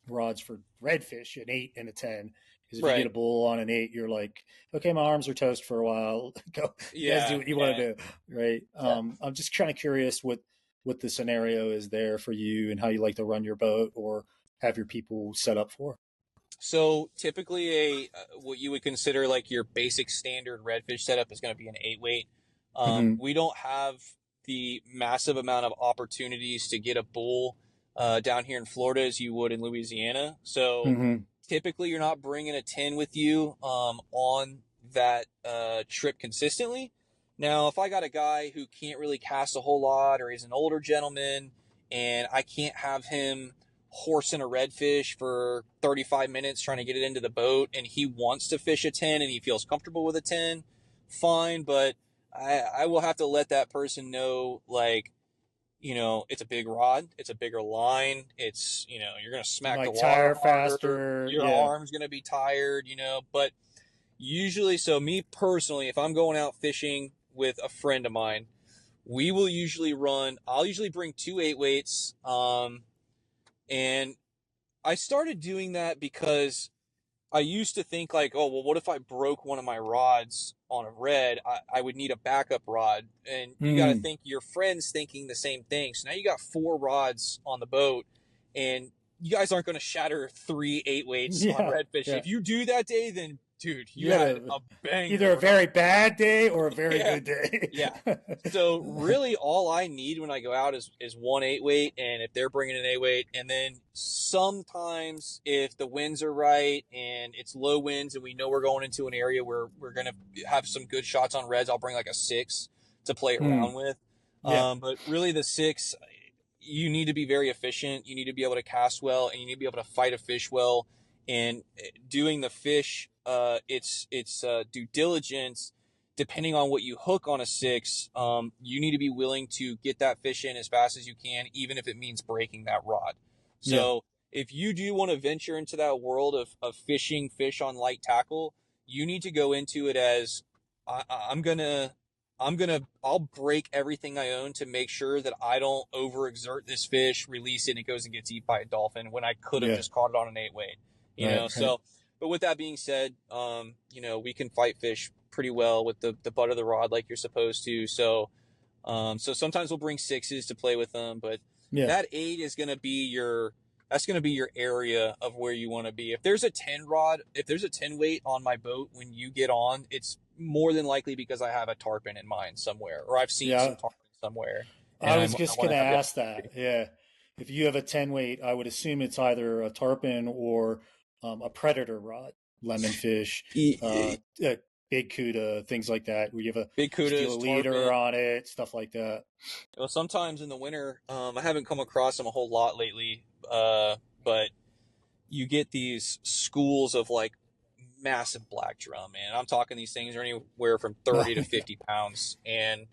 A: rods for redfish, an 8 and a 10. Because if you get a bull on an 8, you're like, okay, my arms are toast for a while. Go, you guys do what you want to do, right? I'm just kind of curious what the scenario is there for you and how you like to run your boat or have your people set up for.
B: So typically what you would consider like your basic standard redfish setup is going to be an 8-weight. We don't have the massive amount of opportunities to get a bull down here in Florida as you would in Louisiana. So typically you're not bringing a 10 with you on that trip consistently. Now, if I got a guy who can't really cast a whole lot, or he's an older gentleman and I can't have him horsing a redfish for 35 minutes trying to get it into the boat, and he wants to fish a 10 and he feels comfortable with a 10, fine. But I will have to let that person know, like, it's a big rod, it's a bigger line, it's, you're going to smack the water
A: tire
B: harder,
A: faster,
B: your arm's going to be tired, but usually, so me personally, if I'm going out fishing with a friend of mine, I'll usually bring 2 8-weights, and I started doing that because I used to think like, oh, well, what if I broke one of my rods on a red? I would need a backup rod. And you got to think your friend's thinking the same thing. So now you got 4 rods on the boat, and you guys aren't going to shatter 3 8-weights on redfish. If you do that day, then dude, you had a banger.
A: Either a very bad day or a very good day.
B: So really all I need when I go out is 1 8-weight, and if they're bringing an 8-weight, and then sometimes if the winds are right and it's low winds and we know we're going into an area where we're going to have some good shots on reds, I'll bring like a 6 to play around with. But really the 6, you need to be very efficient. You need to be able to cast well, and you need to be able to fight a fish well. And doing the fish, it's due diligence. Depending on what you hook on a 6, you need to be willing to get that fish in as fast as you can, even if it means breaking that rod. So if you do want to venture into that world of fishing fish on light tackle, you need to go into it as I'll break everything I own to make sure that I don't overexert this fish, release it, and it goes and gets eaten by a dolphin when I could have just caught it on an 8-weight. So, but with that being said, we can fight fish pretty well with the butt of the rod like you're supposed to. So sometimes we'll bring 6s to play with them, but that 8 is going to be your area of where you want to be. If there's a 10 weight on my boat when you get on, it's more than likely because I have a tarpon in mind somewhere, or I've seen some tarpon somewhere.
A: I was just going to ask that. Yeah. If you have a 10 weight, I would assume it's either a tarpon or a predator rod, lemonfish, big cuda, things like that, where you have a
B: big cuda
A: leader on it, stuff like that.
B: Well, sometimes in the winter, I haven't come across them a whole lot lately, but you get these schools of like massive black drum, man. I'm talking these things are anywhere from 30 to 50 pounds, and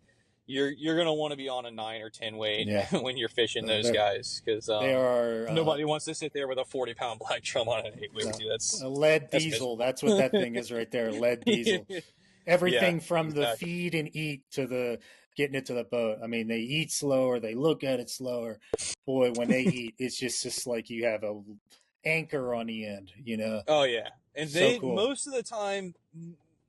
B: you're going to want to be on a 9 or 10 weight when you're fishing those guys, because nobody wants to sit there with a 40-pound black drum on an 8-weight. That's
A: a lead diesel. That's what that thing is right there, lead diesel. Everything from the feed and eat to the getting into the boat. I mean, they eat slower, they look at it slower. Boy, when they eat, it's just like you have a anchor on the end, you know.
B: Oh yeah, and
A: So
B: they
A: cool.
B: most of the time,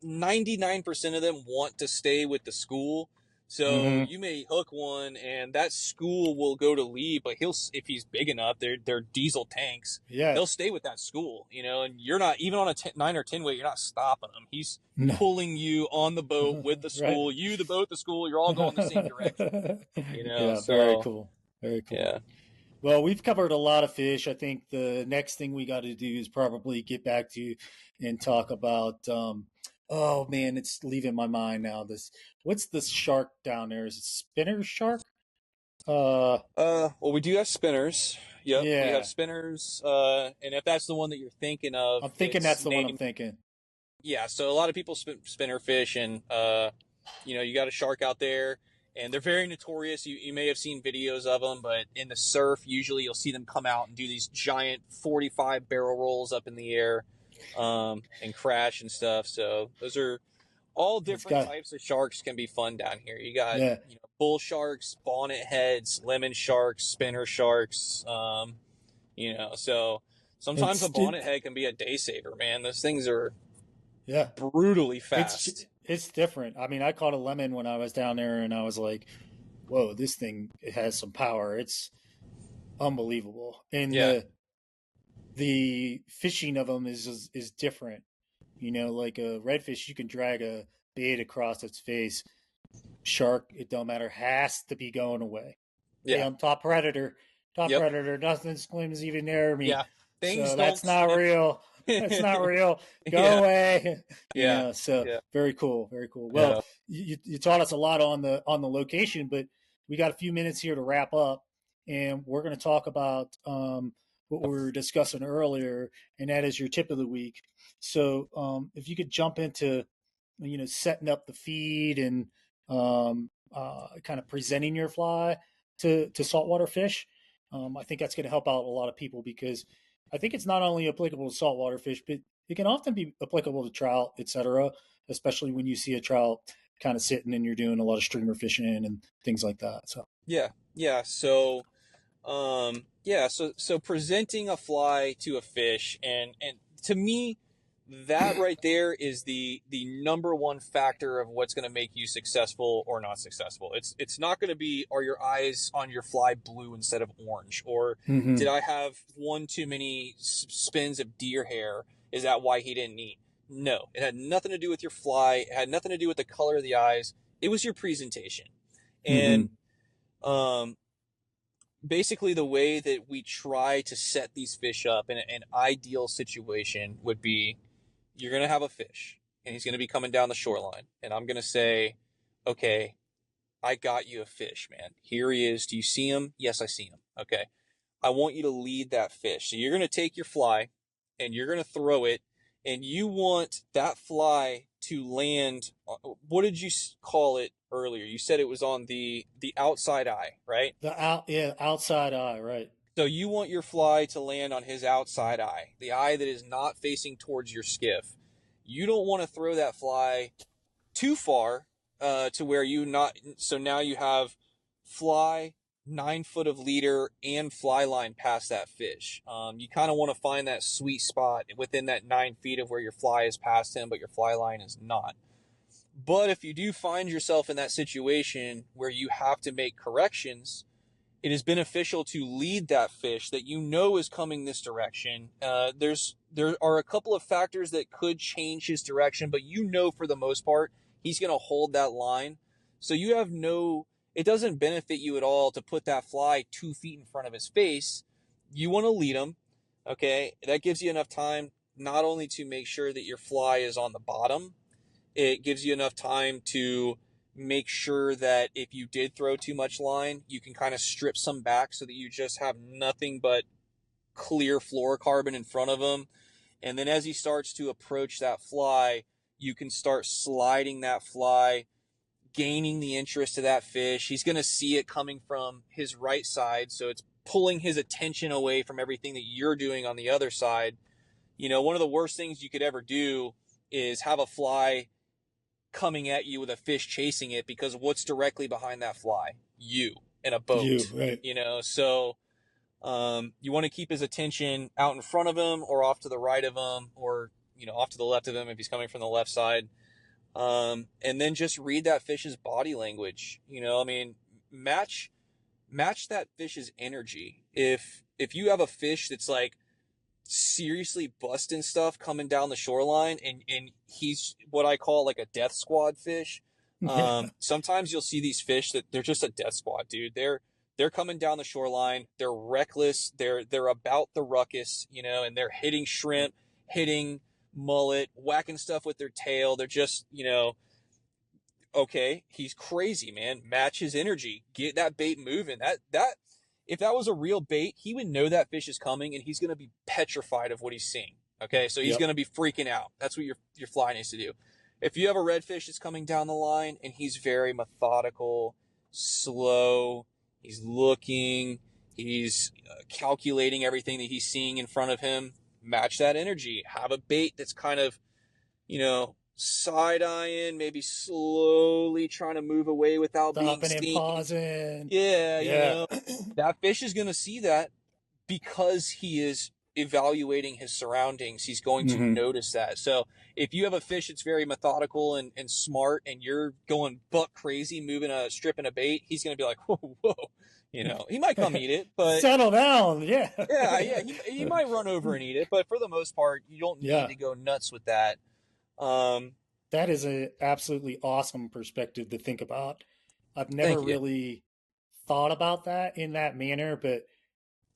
B: 99% of them want to stay with the school. So
A: Mm-hmm.
B: you may hook one, and that school will go to leave, but he'll if he's big enough, they're diesel tanks.
A: Yeah.
B: He'll stay with that school, you know, and you're not even on a 9 or 10 weight. You're not stopping him. He's
A: No.
B: pulling you on the boat with the
A: Right.
B: school. You, the boat, the school. You're all going the same direction, you know.
A: Yeah, very
B: So
A: cool. Very cool.
B: yeah.
A: Well, we've covered a lot of fish. I think the next thing we got to do is probably get back to and talk about. Oh man, it's leaving my mind now. This, what's the shark down there? Is it spinner shark? Uh,
B: Well, we do have spinners. Yep, we have
A: yeah.
B: spinners. And if that's the one that you're thinking of,
A: I'm thinking
B: it's
A: that's the one I'm
B: named.
A: thinking.
B: Yeah, so a lot of people spinner fish, and you know, you got a shark out there, and they're very notorious. You may have seen videos of them, but in the surf, usually you'll see them come out and do these giant 45 barrel rolls up in the air, and crash and stuff. So those are all
A: It's
B: different
A: got
B: types of sharks can be fun down here. You got,
A: yeah.
B: you know, bull sharks, bonnet heads, lemon sharks, spinner sharks. You know, so sometimes a
A: It's
B: bonnet head can be a day saver, man. Those things are
A: yeah.
B: brutally
A: It's
B: fast.
A: it's different. I mean, I caught a lemon when I was down there, and I was like, "Whoa, this thing it has some power. It's unbelievable." And
B: Yeah,
A: the fishing of them is different. You know, like a redfish, you can drag a bait across its face. Shark, it don't matter, has to be going away. Hey,
B: yeah,
A: I'm top predator. Top
B: yep,
A: predator. Nothing swims even near me.
B: yeah. Things
A: So
B: don't
A: that's not
B: swim.
A: real. That's not real. Go
B: Yeah,
A: away. You
B: yeah,
A: know, so
B: yeah,
A: very cool. Very cool. Well,
B: yeah.
A: you taught us a lot on the location, but we got a few minutes here to wrap up, and we're going to talk about what we were discussing earlier, and that is your tip of the week. So if you could jump into, you know, setting up the feed and kind of presenting your fly to saltwater fish. I think that's going to help out a lot of people because I think it's not only applicable to saltwater fish, but it can often be applicable to trout, etc. Especially when you see a trout kind of sitting and you're doing a lot of streamer fishing and things like that. So
B: Yeah, yeah. So, yeah. So presenting a fly to a fish, and to me, that right there is the number one factor of what's going to make you successful or not successful. It's not going to be, are your eyes on your fly blue instead of orange, or
A: mm-hmm.
B: did I have one too many spins of deer hair? Is that why he didn't eat? No, it had nothing to do with your fly. It had nothing to do with the color of the eyes. It was your presentation.
A: Mm-hmm.
B: And um, basically, the way that we try to set these fish up in an ideal situation would be, you're going to have a fish and he's going to be coming down the shoreline. And I'm going to say, okay, I got you a fish, man. Here he is. Do you see him? Yes, I see him. Okay. I want you to lead that fish. So you're going to take your fly and you're going to throw it, and you want that fly to land. What did you call it earlier? You said it was on the outside eye, right?
A: Yeah, outside eye, right?
B: So you want your fly to land on his outside eye, the eye that is not facing towards your skiff. You don't want to throw that fly too far to where you not. So now you have fly, 9 foot of leader, and fly line past that fish. You kind of want to find that sweet spot within that 9 feet of where your fly is past him, but your fly line is not. But if you do find yourself in that situation where you have to make corrections, it is beneficial to lead that fish that you know is coming this direction. There are a couple of factors that could change his direction, but you know for the most part he's going to hold that line. So you have no. It doesn't benefit you at all to put that fly 2 feet in front of his face. You want to lead him. Okay, that gives you enough time not only to make sure that your fly is on the bottom, it gives you enough time to make sure that if you did throw too much line, you can kind of strip some back so that you just have nothing but clear fluorocarbon in front of him. And then as he starts to approach that fly, you can start sliding that fly, gaining the interest of that fish. He's going to see it coming from his right side, so it's pulling his attention away from everything that you're doing on the other side. You know, one of the worst things you could ever do is have a fly coming at you with a fish chasing it, because what's directly behind that fly? You in a
A: You,
B: boat,
A: right.
B: so you want to keep his attention out in front of him or off to the right of him, or, off to the left of him if he's coming from the left side. And then just read that fish's body language. Match that fish's energy. If you have a fish that's like seriously busting stuff coming down the shoreline, and he's what I call like a death squad fish. Sometimes you'll see these fish that they're just a death squad, dude. They're coming down the shoreline. They're reckless. They're about the ruckus, and they're hitting shrimp, hitting mullet, whacking stuff with their tail. They're just, okay, he's crazy, man. Match his energy. Get that bait moving. That if that was a real bait, he would know that fish is coming, and he's going to be petrified of what he's seeing. Okay, so he's going to be freaking out. That's what your fly needs to do. If you have a redfish that's coming down the line and he's very methodical, slow, he's looking, he's calculating everything that he's seeing in front of him, match that energy. Have a bait that's kind of, side-eyeing, maybe slowly trying to move away without being seen.
A: Stopping and pausing.
B: Yeah. That fish is going to see that because he is evaluating his surroundings. He's going to notice that. So if you have a fish that's very methodical and smart, and you're going buck crazy, moving a strip and a bait, he's going to be like, whoa. He might come eat it, but
A: settle down. Yeah.
B: He might run over and eat it, but for the most part, you don't need to go nuts with that.
A: That is an absolutely awesome perspective to think about. I've never really thought about that in that manner, but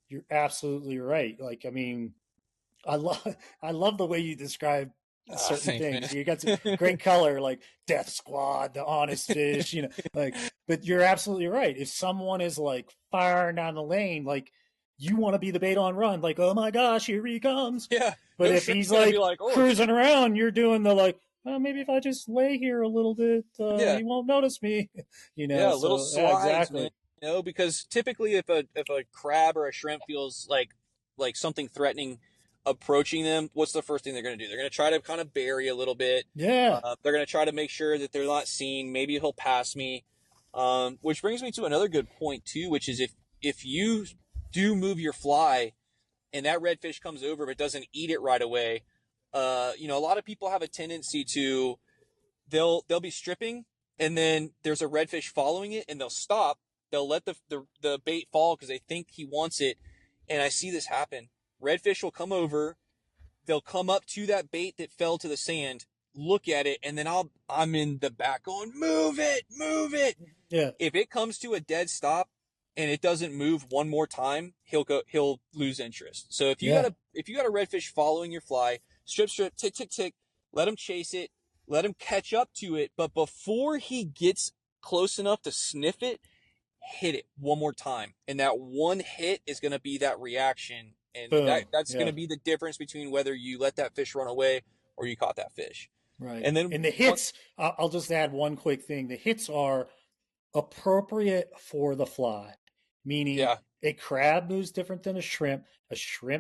A: you're absolutely right. Like, I love the way you describe certain things. Man. You got some great color, like Death Squad, the Honest Fish, but you're absolutely right. If someone is like firing down the lane, like, you want to be the bait on run, like, oh my gosh, here he comes.
B: Yeah.
A: But if he's like cruising around, you're doing the like, well, maybe if I just lay here a little bit, he won't notice me.
B: Yeah, little slides, exactly. Man. Because typically if a crab or a shrimp feels like something threatening approaching them, what's the first thing they're going to do? They're going to try to kind of bury a little bit.
A: Yeah.
B: They're going to try to make sure that they're not seen. Maybe he'll pass me. Which brings me to another good point too, which is if you do move your fly and that redfish comes over but doesn't eat it right away, a lot of people have a tendency to they'll be stripping, and then there's a redfish following it, and they'll stop. They'll let the bait fall because they think he wants it. And I see this happen. Redfish will come over. They'll come up to that bait that fell to the sand, look at it, and then I'm in the back going, move it.
A: Yeah.
B: If it comes to a dead stop and it doesn't move one more time, he'll lose interest. So if you got a redfish following your fly, strip, tick, tick, tick, let him chase it, let him catch up to it. But before he gets close enough to sniff it, hit it one more time. And that one hit is going to be that reaction. And that's going to be the difference between whether you let that fish run away or you caught that fish.
A: Right. And the hits, I'll just add one quick thing. The hits are appropriate for the fly, meaning a crab moves different than a shrimp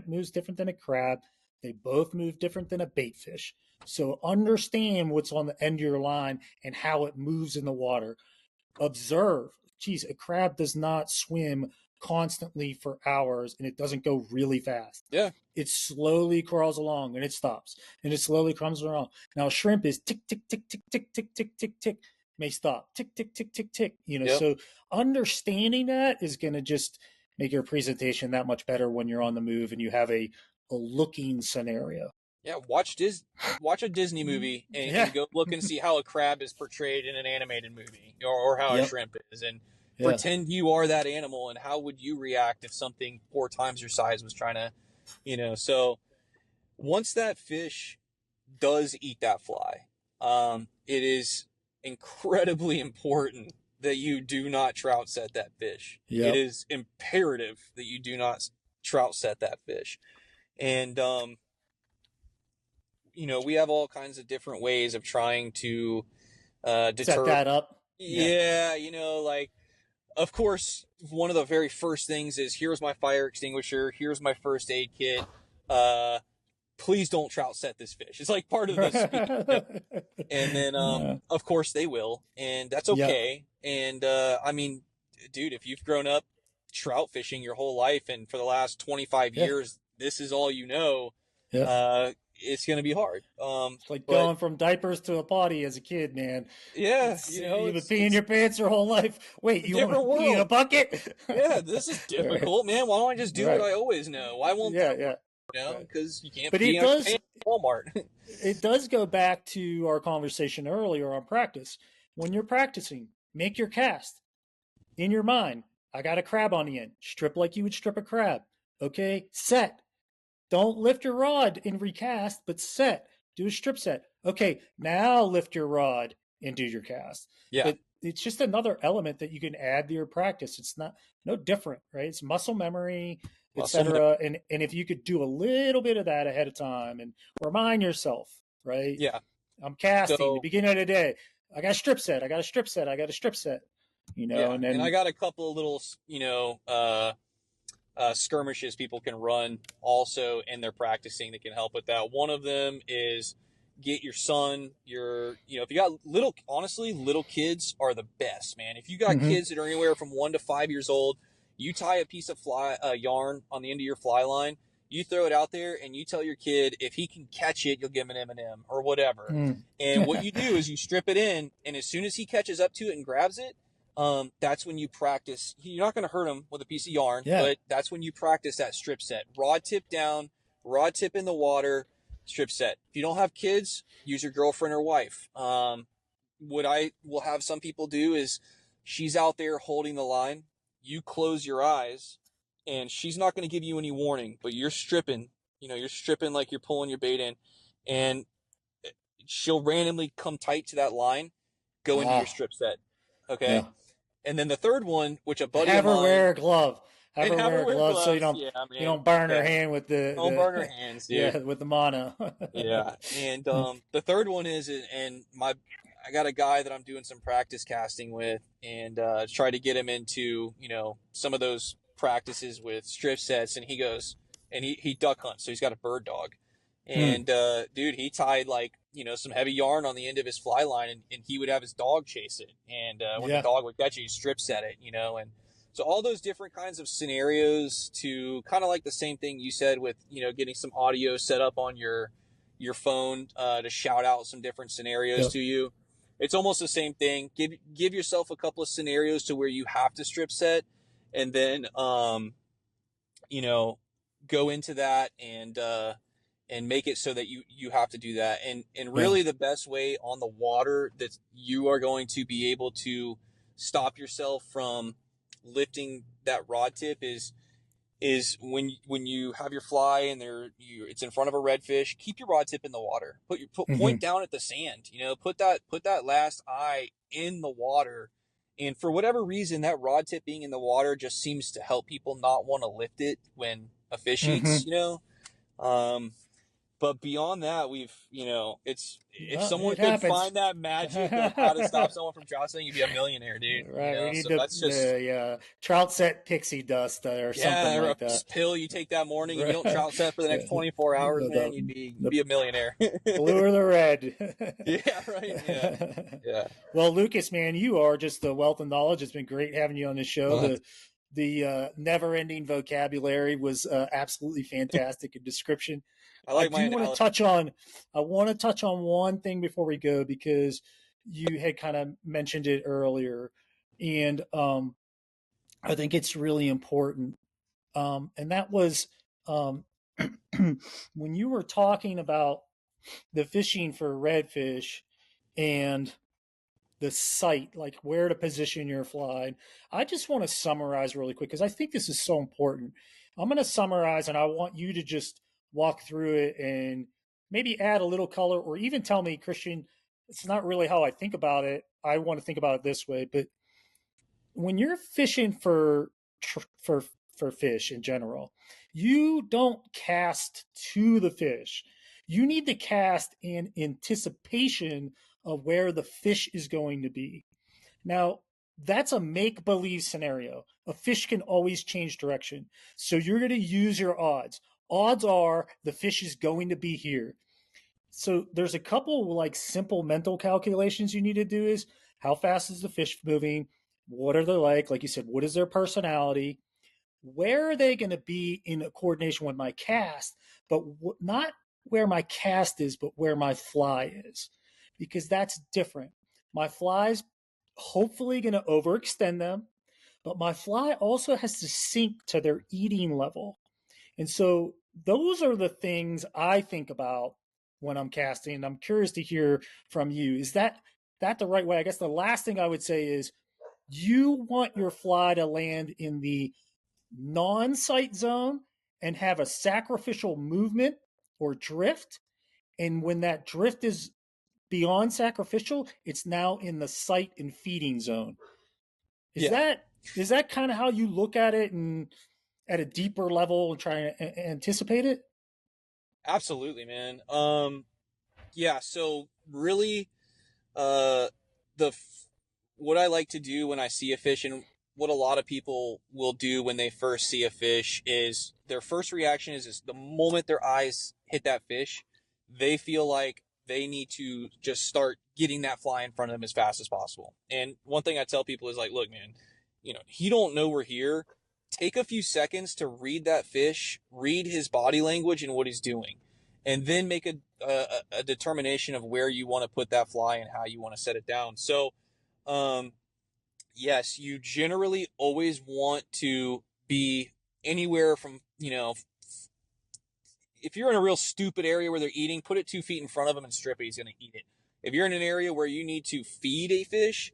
A: moves different than a crab. They both move different than a bait fish. So understand what's on the end of your line and how it moves in the water. Observe. Geez, a crab does not swim constantly for hours, and it doesn't go really fast.
B: Yeah.
A: It slowly crawls along and it stops, and it slowly comes along. Now, shrimp is tick, tick, tick, tick, tick, tick, tick, tick, tick, may stop. Tick, tick, tick, tick, tick. So understanding that is going to just make your presentation that much better when you're on the move and you have a looking scenario.
B: Yeah, watch a Disney movie and go look and see how a crab is portrayed in an animated movie, or how a shrimp is, and pretend you are that animal, and how would you react if something 4 times your size was trying to, So once that fish does eat that fly, it is incredibly important that you do not trout set that fish. Yep. It is imperative that you do not trout set that fish. And, we have all kinds of different ways of trying to deter.
A: Set that up.
B: Yeah, of course, one of the very first things is, here's my fire extinguisher, here's my first aid kit. please don't trout set this fish. It's like part of the speech, you know? And then, of course they will, and that's
A: Yep.
B: okay. And, I mean, dude, if you've grown up trout fishing your whole life and for the last 25
A: Yeah.
B: years, this is all you know,
A: Yeah.
B: it's going to be hard.
A: It's like
B: But
A: going from diapers to a potty as a kid, man.
B: yeah,
A: It's
B: you know,
A: you've been
B: it's,
A: peeing
B: it's
A: your pants your whole life. Wait,
B: a
A: you want to
B: different
A: pee in a
B: world.
A: bucket?
B: Yeah, this is
A: Right.
B: difficult, man. Why don't I just do what
A: Right.
B: I always know? Why won't
A: Yeah.
B: that
A: Yeah.
B: work? You know,
A: Right.
B: because you can't
A: But
B: pee on your pants at Walmart.
A: it does go back to our conversation earlier on practice. When you're practicing, make your cast in your mind. I got a crab on the end. Strip like you would strip a crab. Okay, set. Don't lift your rod and recast, but set. Do a strip set. Okay, now lift your rod and do your cast.
B: Yeah,
A: But it's just another element that you can add to your practice. It's not no different, right? It's muscle memory,
B: muscle memory.
A: etc. And if you could do a little bit of that ahead of time and remind yourself, right?
B: Yeah.
A: I'm casting the
B: So
A: beginning of the day. I got a strip set. I got a strip set. I got a strip set.
B: yeah,
A: And
B: and I
A: then
B: got a couple of little, skirmishes people can run also in their practicing that can help with that. One of them is get your son, if you got honestly, little kids are the best, man. If you got
A: mm-hmm.
B: kids that are anywhere from 1 to 5 years old, you tie a piece of yarn on the end of your fly line, you throw it out there, and you tell your kid if he can catch it, you'll give him an M&M or whatever.
A: Mm.
B: And what you do is you strip it in, and as soon as he catches up to it and grabs it, that's when you practice. You're not going to hurt him with a piece of yarn,
A: Yeah.
B: but that's when you practice that strip set. Rod tip down, rod tip in the water, strip set. If you don't have kids, use your girlfriend or wife. What I will have some people do is she's out there holding the line. You close your eyes, and she's not going to give you any warning, but you're stripping. You're stripping like you're pulling your bait in, and she'll randomly come tight to that line, go into your
A: Ah,
B: strip set. Okay.
A: yeah.
B: And then the third one, which a buddy of
A: Have her
B: mine,
A: wear a glove. Have
B: and
A: her
B: have
A: wear
B: her
A: a
B: wear
A: glove so
B: gloves. Yeah,
A: you
B: man.
A: don't burn her
B: Yeah.
A: hand with
B: Don't burn her
A: the
B: hands, dude.
A: yeah with the mono.
B: Yeah. And the third one is, and I got a guy that I'm doing some practice casting with, and try to get him into some of those practices with strip sets, and he goes, and he duck hunts, so he's got a bird dog,
A: Hmm.
B: and dude, he tied like some heavy yarn on the end of his fly line, and he would have his dog chase it, and when the
A: Yeah.
B: dog would catch it, he strip set it, and so all those different kinds of scenarios, to kind of like the same thing you said with getting some audio set up on your phone to shout out some different scenarios
A: Yep.
B: to you. It's almost the same thing. Give yourself a couple of scenarios to where you have to strip set, and then you know go into that and make it so that you have to do that. And
A: Yeah.
B: really the best way on the water that you are going to be able to stop yourself from lifting that rod tip is when you have your fly and it's in front of a redfish. Keep your rod tip in the water.
A: Mm-hmm.
B: Point down at the sand. Put that last eye in the water. And for whatever reason, that rod tip being in the water just seems to help people not want to lift it when a fish eats.
A: Mm-hmm.
B: But beyond that, it's if someone
A: It
B: could
A: happens.
B: find that magic of how to stop someone from trout setting, you'd be a millionaire, dude.
A: Right. We need
B: So that's just
A: the Trout Set pixie dust or something
B: yeah, or a
A: like that.
B: pill you take that morning and you don't
A: Right.
B: trout set for the next 24 hours, man, you'd
A: The
B: be a millionaire.
A: blue or the red.
B: Yeah, right. Yeah. Yeah.
A: Well, Lucas, man, you are just a wealth of knowledge. It's been great having you on the show. The never-ending vocabulary was absolutely fantastic in description.
B: I
A: I
B: like my
A: do want to
B: analogy.
A: touch on. I want to touch on one thing before we go because you had kind of mentioned it earlier, and I think it's really important. And that was um, when you were talking about the fishing for redfish and the site, like where to position your fly. I just want to summarize really quick because I think this is so important. I'm going to summarize and I want you to just walk through it and maybe add a little color or even tell me, Christian, it's not really how I think about it. I want to think about it this way. But when you're fishing for for fish in general, you don't cast to the fish. You need to cast in anticipation of where the fish is going to be. Now, that's a make believe scenario. A fish can always change direction. So you're going to use your odds. odds are the fish is going to be here. So there's a couple like simple mental calculations you need to do is how fast is the fish moving? What are they like you said, what is their personality? Where are they going to be in coordination with my cast, but not where my cast is, but where my fly is, because that's different. My fly's hopefully going to overextend them, but my fly also has to sink to their eating level. And so those are the things I think about when I'm casting. And I'm curious to hear from you. Is that the right way? I guess the last thing I would say is you want your fly to land in the non-sight zone and have a sacrificial movement or drift. And when that drift is beyond sacrificial, it's now in the sight and feeding zone. Is
B: Yeah,
A: that is that kind of how you look at it and at a deeper level and try to anticipate it?
B: absolutely, man. Yeah, so really, uh, the what I like to do when I see a fish, and what a lot of people will do when they first see a fish, is their first reaction is the moment their eyes hit that fish, they feel like they need to just start getting that fly in front of them as fast as possible. And one thing I tell people is like, look, man, he don't know we're here. Take a few seconds to read that fish, read his body language and what he's doing, and then make a determination of where you want to put that fly and how you want to set it down. So, um, yes, you generally always want to be anywhere from, if you're in a real stupid area where they're eating, put it 2 feet in front of him and strip it. He's going to eat it. If you're in an area where you need to feed a fish,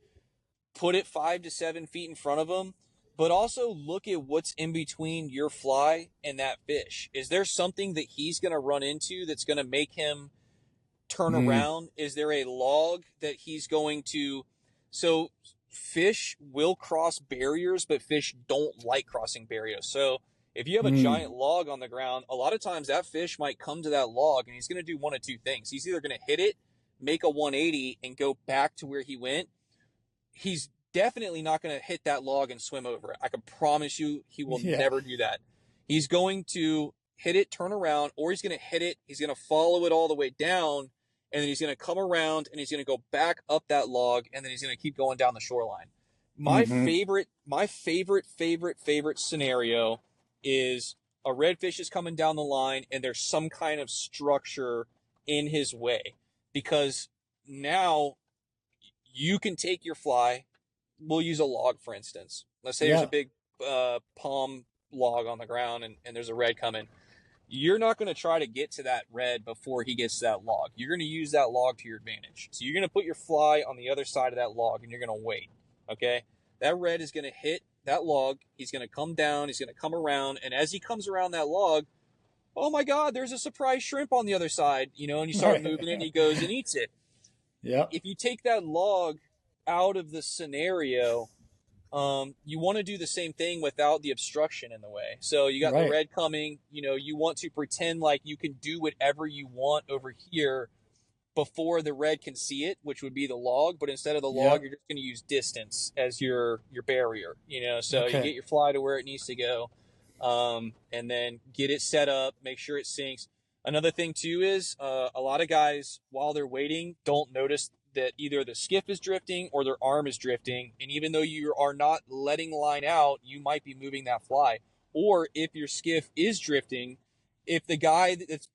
B: put it 5 to 7 feet in front of him, but also look at what's in between your fly and that fish. Is there something that he's going to run into that's going to make him turn
A: Mm.
B: around? Is there a log that he's going to? So fish will cross barriers, but fish don't like crossing barriers. So if you have a giant
A: Mm.
B: log on the ground, a lot of times that fish might come to that log and he's going to do one of two things. He's either going to hit it, make a 180 and go back to where he went. He's definitely not going to hit that log and swim over it. I can promise you he will
A: Yeah.
B: never do that. He's going to hit it, turn around, or he's going to hit it, he's going to follow it all the way down, and then he's going to come around and he's going to go back up that log, and then he's going to keep going down the shoreline. My
A: Mm-hmm.
B: favorite scenario is a redfish is coming down the line and there's some kind of structure in his way, because now you can take your fly. We'll use a log, for instance. Let's say there's a
A: Yeah.
B: big palm log on the ground and there's a red coming. You're not going to try to get to that red before he gets to that log. You're going to use that log to your advantage. So you're going to put your fly on the other side of that log and you're going to wait. Okay? That red is going to hit that log. He's going to come down. He's going to come around. And as he comes around that log, oh my God, there's a surprise shrimp on the other side, and you start moving it and he goes and eats it.
A: Yeah.
B: If you take that log out of the scenario, you want to do the same thing without the obstruction in the way. So you got the
A: Right.
B: red coming, you want to pretend like you can do whatever you want over here before the red can see it, which would be the log. But instead of the log,
A: Yep.
B: you're just going to use distance as your barrier, so you
A: Okay.
B: get your fly to where it needs to go. And then get it set up, make sure it sinks. Another thing too is a lot of guys, while they're waiting, don't notice that either the skiff is drifting or their arm is drifting. And even though you are not letting line out, you might be moving that fly. Or if your skiff is drifting, if the guy that's,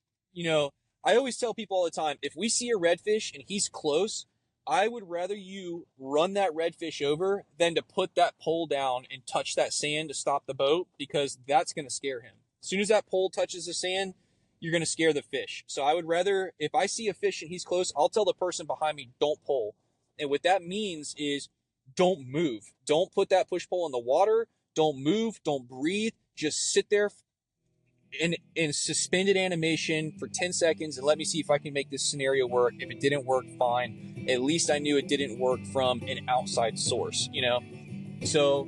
B: I always tell people all the time, if we see a redfish and he's close, I would rather you run that redfish over than to put that pole down and touch that sand to stop the boat, because that's going to scare him. As soon as that pole touches the sand, you're going to scare the fish. So I would rather, if I see a fish and he's close, I'll tell the person behind me, don't pull. And what that means is don't move. Don't put that push pole in the water. Don't move. Don't breathe. Just sit there in suspended animation for 10 seconds and let me see if I can make this scenario work. If it didn't work, fine. At least I knew it didn't work from an outside source, So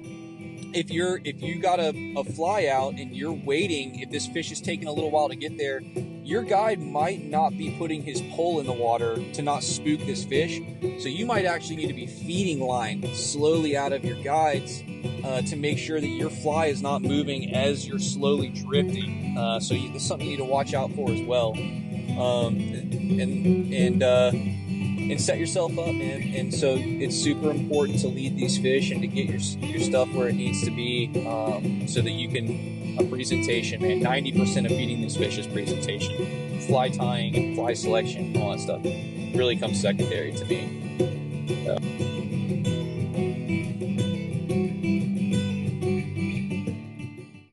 B: if you got a fly out and you're waiting, if this fish is taking a little while to get there, your guide might not be putting his pole in the water to not spook this fish. So you might actually need to be feeding line slowly out of your guides to make sure that your fly is not moving as you're slowly drifting. So that's something you need to watch out for as well. And set yourself up, man. And so it's super important to lead these fish and to get your stuff where it needs to be, so that you can a presentation, man. 90% of feeding these fish is presentation. Fly tying and fly selection, all that stuff really comes secondary to me. So.